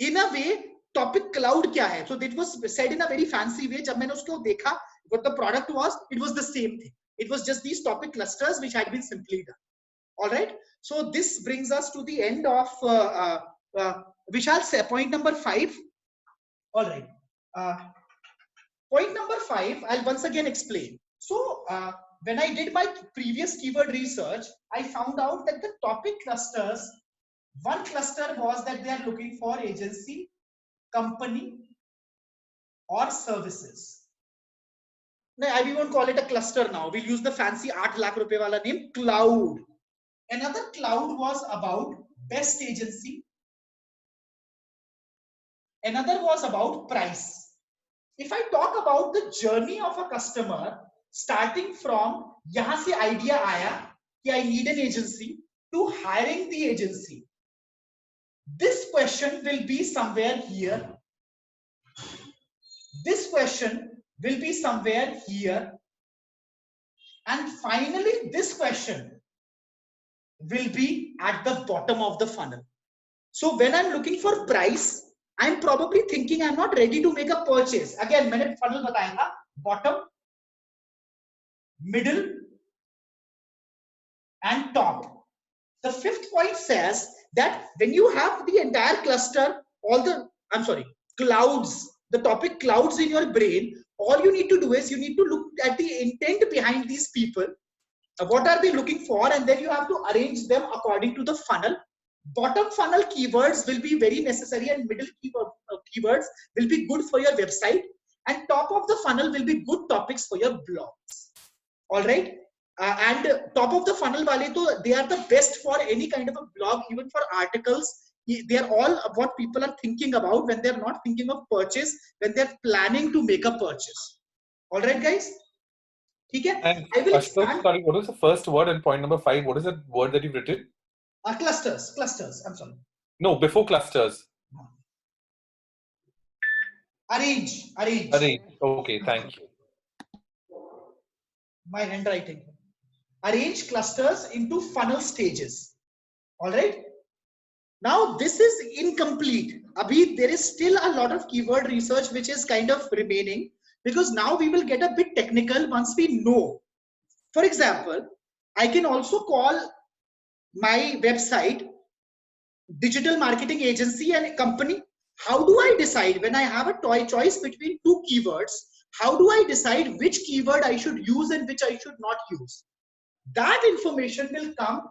In a way, topic cloud kya hai? So it was said in a very fancy way. Jab maine usko dekha, what the product was, it was the same thing. It was just these topic clusters which had been simply done. All right. So this brings us to the end of Vishal, say point number 5. All right. Point number 5, I'll once again explain. So when I did my previous keyword research, I found out that the topic clusters, one cluster was that they are looking for agency, company, or services. Now, we won't call it a cluster now. We'll use the fancy 8 lakh rupees wala name, cloud. Another cloud was about best agency. Another was about price. If I talk about the journey of a customer, starting from yahan se idea aaya ki I need an agency to hiring the agency, this question will be somewhere here. This question will be somewhere here. And finally, this question will be at the bottom of the funnel. So when I'm looking for price, I'm probably thinking I'm not ready to make a purchase. Again, मैंने funnel बताया था, bottom, middle, and top. The 5th point says that when you have the entire cluster, clouds, the topic clouds in your brain, all you need to do is you need to look at the intent behind these people. What are they looking for? And then you have to arrange them according to the funnel. Bottom funnel keywords will be very necessary, and middle keywords will be good for your website, and top of the funnel will be good topics for your blogs. All right. And top of the funnel wale to, they are the best for any kind of a blog, even for articles. They are all what people are thinking about when they're not thinking of purchase, when they're planning to make a purchase. All right, guys. Okay. And I will sorry, what was the first word in point number 5? What is the word that you've written? Clusters. I'm sorry. No, before clusters. Arrange. Okay, thank you. My handwriting. Arrange clusters into funnel stages. All right. Now this is incomplete. Abhi, there is still a lot of keyword research which is kind of remaining, because now we will get a bit technical once we know. For example, I can also call my website digital marketing agency and company. How do I decide when I have a choice between 2 keywords? How do I decide which keyword I should use and which I should not use? That information will come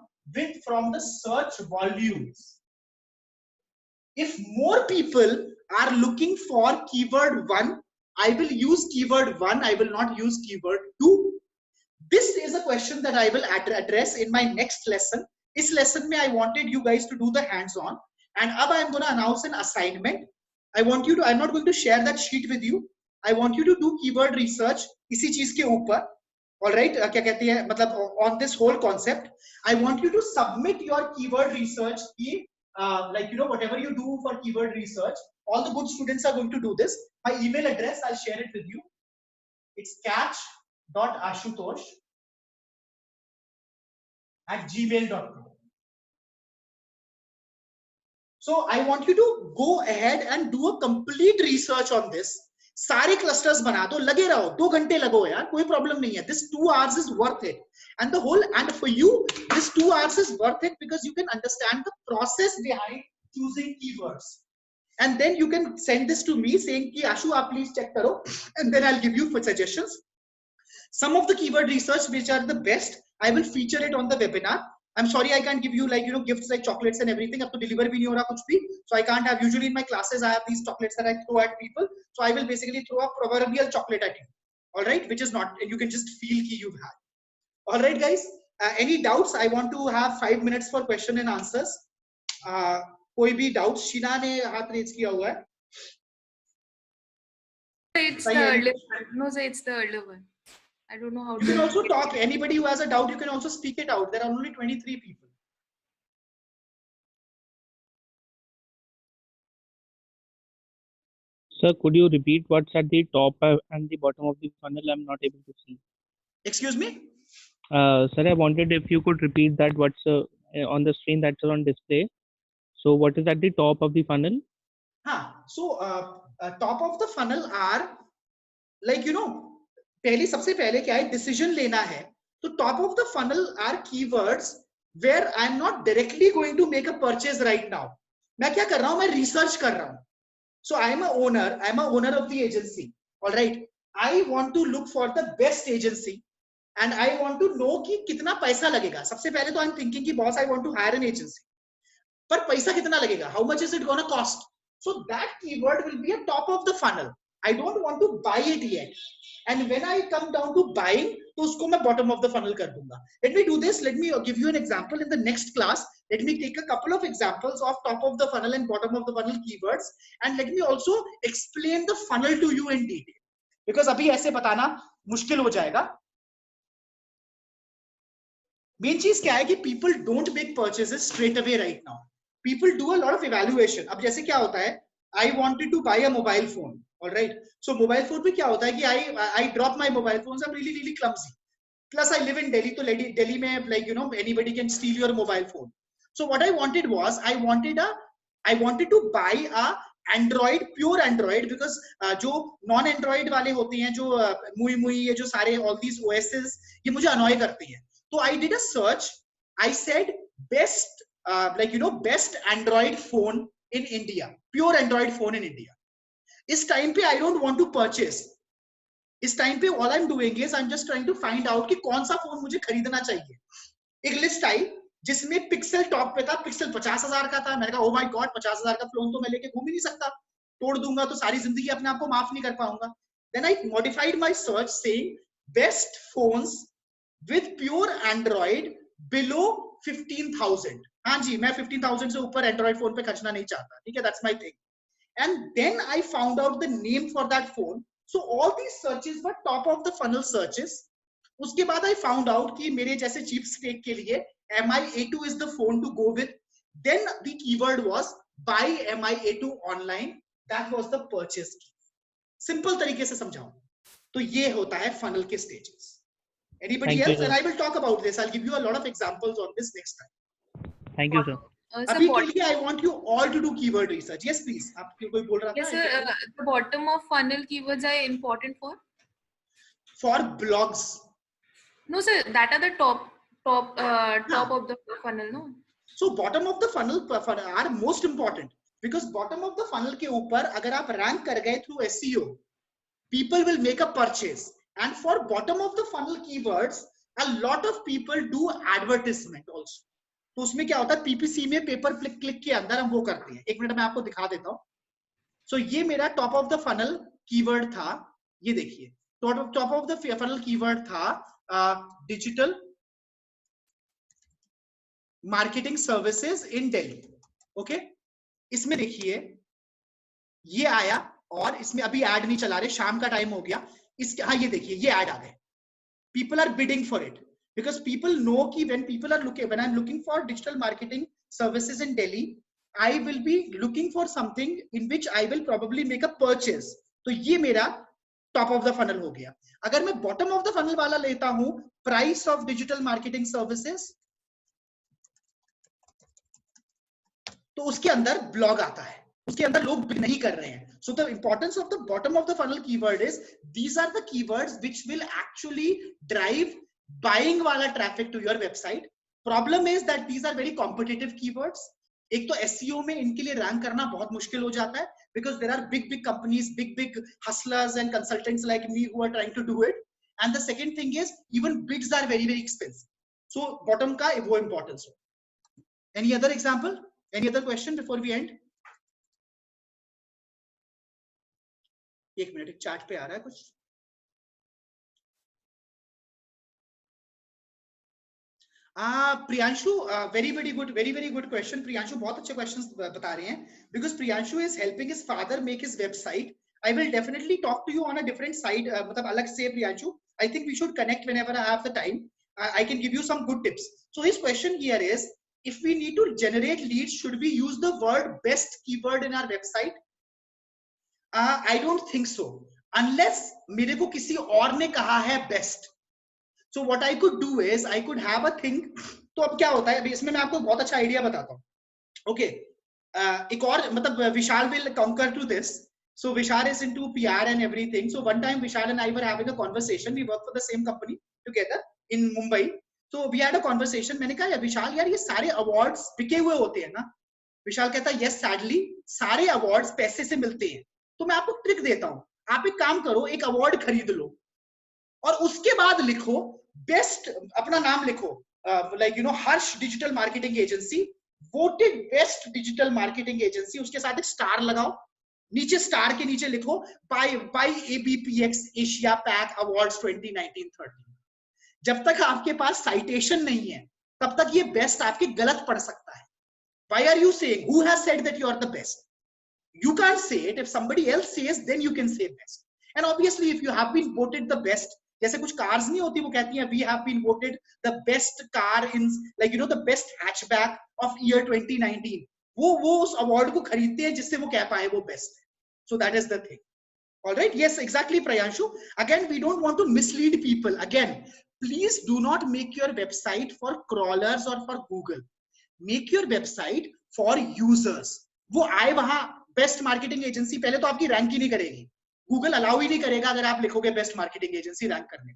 from the search volumes. If more people are looking for keyword 1, I will use keyword 1. I will not use keyword 2. This is a question that I will address in my next lesson. This lesson mein I wanted you guys to do the hands-on, and now I am going to announce an assignment. I'm not going to share that sheet with you. I want you to do keyword research isi cheez ke upar. All right, kya kehte hain, matlab on this whole concept. I want you to submit your keyword research ki, whatever you do for keyword research. All the good students are going to do this. My email address, I'll share it with you. It's catch.ashutosh @gmail.com. So I want you to go ahead and do a complete research on this. सारे clusters बना दो, लगे रहो, 2 घंटे लगो यार, कोई problem नहीं है. This 2 hours is worth it. And for you, this 2 hours is worth it because you can understand the process behind choosing keywords. And then you can send this to me saying ki Ashu aap please check karo, and then I'll give you suggestions. Some of the keyword research which are the best, I will feature it on the webinar. I'm sorry I can't give you gifts like chocolates and everything. Ab to deliver bhi nahi ho raha kuch bhi. So I can't have, usually in my classes I have these chocolates that I throw at people. So I will basically throw a proverbial chocolate at you. All right, which is not, you can just feel ki you've had. All right guys, any doubts? I want to have 5 minutes for question and answers. कोई भी doubts? Sheena ने हाथ raise किया हुआ है. It's the earlier one. No sir, it's the earlier one. I don't know how to. You can also talk. Anybody who has a doubt, you can also speak it out. There are only 23 people. Sir, could you repeat what's at the top and the bottom of the funnel? I'm not able to see. Excuse me? Sir, I wanted if you could repeat that what's on the screen that's on display. So what is at the top of the funnel? So top of the funnel are like, सबसे पहले क्या है, decision लेना है. तो top of the funnel are keywords where I'm not directly going to make a purchase right now. मैं क्या कर रहा हूँ, मैं research कर रहा हूँ. So I'm a owner of the agency. All right. I want to look for the best agency and I want to know कि कितना पैसा लगेगा. सबसे पहले तो I'm thinking कि boss, I want to hire an agency. पर पैसा कितना लगेगा? How much is it gonna cost? So that keyword will be a top of the funnel. I don't want to buy it yet. And when I come down to buying, तो उसको मैं bottom of the funnel कर दूंगा. Let me do this. Let me give you an example in the next class. Let me take a couple of examples of top of the funnel and bottom of the funnel keywords. And let me also explain the funnel to you in detail. Because अभी ऐसे बताना मुश्किल हो जाएगा. Main चीज क्या है कि people don't make purchases straight away right now. People do a lot of evaluation. अब जैसे क्या होता है, I wanted to buy a mobile phone. All right. So mobile phone पे क्या होता है कि I drop my mobile phones. I'm really clumsy. Plus I live in Delhi. तो Delhi में anybody can steal your mobile phone. So what I wanted was I wanted to buy a Android, pure Android, because जो non Android वाले होते हैं, जो मुई ये जो सारे all these OSs ये मुझे annoy करते हैं. So I did a search. I said best best Android phone in India, pure Android phone in India. इस time पे I don't want to purchase. इस time पे all I'm doing is I'm just trying to find out कि कौन सा phone मुझे खरीदना चाहिए. एक list आई जिसमें पिक्सल टॉप पे था, पिक्सल 50,000 का था. मैंने कहा oh my god, 50,000 का फोन तो मैं लेके घूम ही नहीं सकता, तोड़ दूंगा तो सारी जिंदगी अपने आप को माफ नहीं कर पाऊंगा. Then I modified my search saying best phones with pure Android below 15,000. हाँ जी, मैं 15,000 से ऊपर एंड्रॉइड फोन पे खर्चना नहीं चाहता. ठीक है, that's my thing. And then I found out the name for that phone. So all these searches were top of the funnel searches. उसके बाद I found out कि मेरे जैसे cheapskate के लिए MI-A2 is the phone to go with. Then the keyword was buy MI-A2 online. That was the purchase key. Simple तरीके से समझाऊं तो ये होता है funnel के stages. Anybody else? And I will talk about this. I'll give you a lot of examples on this next time. Thank you, sir. अभी के लिए I want you all to do keyword research. Yes, please. आप कोई बोल रहा था? Yes, sir. The bottom of funnel keywords are important for blogs. No, sir. That are the top of the funnel, no? So bottom of the funnel are most important because bottom of the funnel के ऊपर अगर आप rank कर गए through SEO, people will make a purchase. And for bottom of the funnel keywords, a lot of people do advertisement also. तो उसमें क्या होता है, PPC में पेपर क्लिक के अंदर हम वो करते हैं. एक मिनट में आपको दिखा देता हूं. So ये मेरा top of the funnel keyword था. ये देखिए, top of the funnel keyword था digital marketing services in Delhi. Okay? इसमें देखिए ये आया और इसमें अभी ऐड नहीं चला रहे, शाम का टाइम हो गया. इसके हाँ ये देखिए ये ऐड आ गए. People are bidding for it because people know कि when I'm looking for digital marketing services in Delhi, I will be looking for something in which I will probably make a purchase. तो ये मेरा top of the funnel हो गया. अगर मैं bottom of the funnel वाला लेता हूँ, price of digital marketing services, तो उसके अंदर ब्लॉग आता है, उसके अंदर लोग बिग नहीं कर रहे हैं. So the importance of the bottom of the funnel keyword is these are the keywords which will actually drive buying वाला traffic to your website. Problem is that these are very competitive keywords. एक तो SEO में इनके लिए rank करना बहुत मुश्किल हो जाता है because there are big companies, big hustlers and consultants like me who are trying to do it. And the second thing is even bids are very expensive. So bottom का वो importance हो. Any other example? Any other question before we end? एक minute, chat पे आ रहा है कुछ. Priyanshu, very good question. Priyanshu बहुत अच्छे questions बता रहे हैं because Priyanshu is helping his father make his website. I will definitely talk to you on a different side. मतलब अलग से Priyanshu. I think we should connect whenever I have the time. I can give you some good tips. So his question here is, if we need to generate leads, should we use the word best keyword in our website? I don't think so. Unless मेरे को किसी और ने कहा है best. So what I could do is I could have a thing. तो अब क्या होता है, इसमें मैं आपको बहुत अच्छा आइडिया बताता हूँ. Okay, एक और मतलब Vishal will concur to this. So Vishal is into PR and everything. So one time Vishal and I were having a conversation. We work for the same company together in Mumbai. So we had a conversation. मैंने कहा विशाल यार ये सारे awards बिके हुए होते हैं ना. विशाल कहता है yes sadly सारे awards पैसे से मिलते हैं. तो मैं आपको ट्रिक देता हूँ. आप एक काम करो, एक अवार्ड खरीद लो और उसके बाद लिखो बेस्ट, अपना नाम लिखो, like you know Harsh digital marketing agency voted best digital marketing agency, उसके साथ एक स्टार लगाओ, नीचे स्टार के नीचे लिखो by ABPX Asia pack awards 2019-13. जब तक आपके पास साइटेशन नहीं है तब तक ये बेस्ट आपके गलत पड़ सकता है. Why are you saying? Who has said that you are the best? You can't say it. If somebody else says, then you can say best. And obviously, if you have been voted the best, जैसे कुछ cars नहीं होती वो कहती हैं we have been voted the best car in like you know the best hatchback of year 2019. वो उस award को खरीदते हैं जिससे वो कह पाए वो best. So that is the thing. All right. Yes, exactly, Priyanshu. Again, we don't want to mislead people. Again, please do not make your website for crawlers or for Google. Make your website for users. वो आए वहां best marketing agency, पहले तो आपकी rank ही नहीं करेगी. Google allow ही नहीं करेगा अगर आप लिखोगे बेस्ट मार्केटिंग एजेंसी रैंक करने.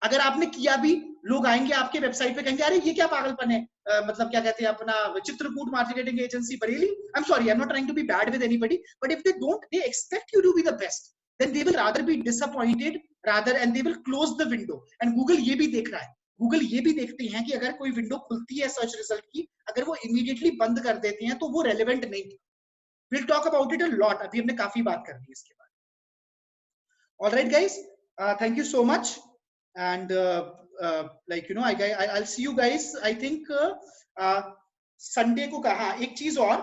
अगर आपने किया भी, लोग आएंगे आपके वेबसाइट पे कहेंगे अरे ये क्या पागलपन है, मतलब क्या कहते हैं अपना Chitrakoot marketing agency Bareilly. I am sorry, I am not trying to be bad with anybody, but if they don't, they expect you to be the best, then they will rather be disappointed rather and they will close the window. And Google ये भी देख रहा है, Google ये भी देखते हैं कि अगर कोई विंडो खुलती है सर्च रिजल्ट की, अगर वो इमीडिएटली बंद कर देते हैं तो वो रेलेवेंट नहीं है. We'll talk about it a lot. अभी हमने काफी बात कर ली इसके बारे में. All right guys, thank you so much and like you know I'll see you guys I think Sunday को कहा. एक चीज और,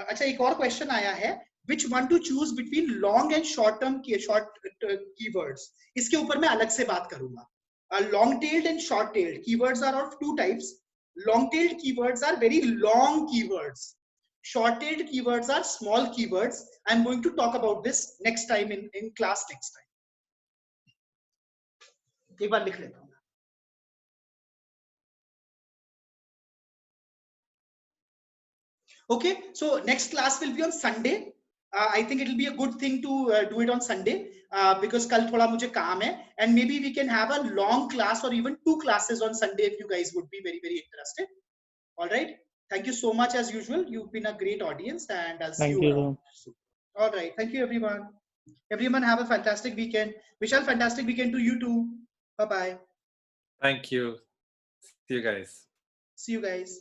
अच्छा एक और क्वेश्चन आया है, which one to choose between long and short term keywords. इसके ऊपर मैं अलग से बात करूंगा. Long tailed and short tailed keywords are of two types. Long tailed keywords are very long keywords. Short tailed keywords are small keywords. I'm going to talk about this next time in class next time. एक बार लिख लेता हूँ. Okay, so next class will be on Sunday. I think it will be a good thing to do it on Sunday because कल थोड़ा मुझे काम है, and maybe we can have a long class or even 2 classes on Sunday if you guys would be very interested. All right, thank you so much as usual. You've been a great audience and I'll see you around soon. All right, thank you everyone. Everyone have a fantastic weekend. Vishal, fantastic weekend to you too. Bye bye. Thank you. See you guys. See you guys.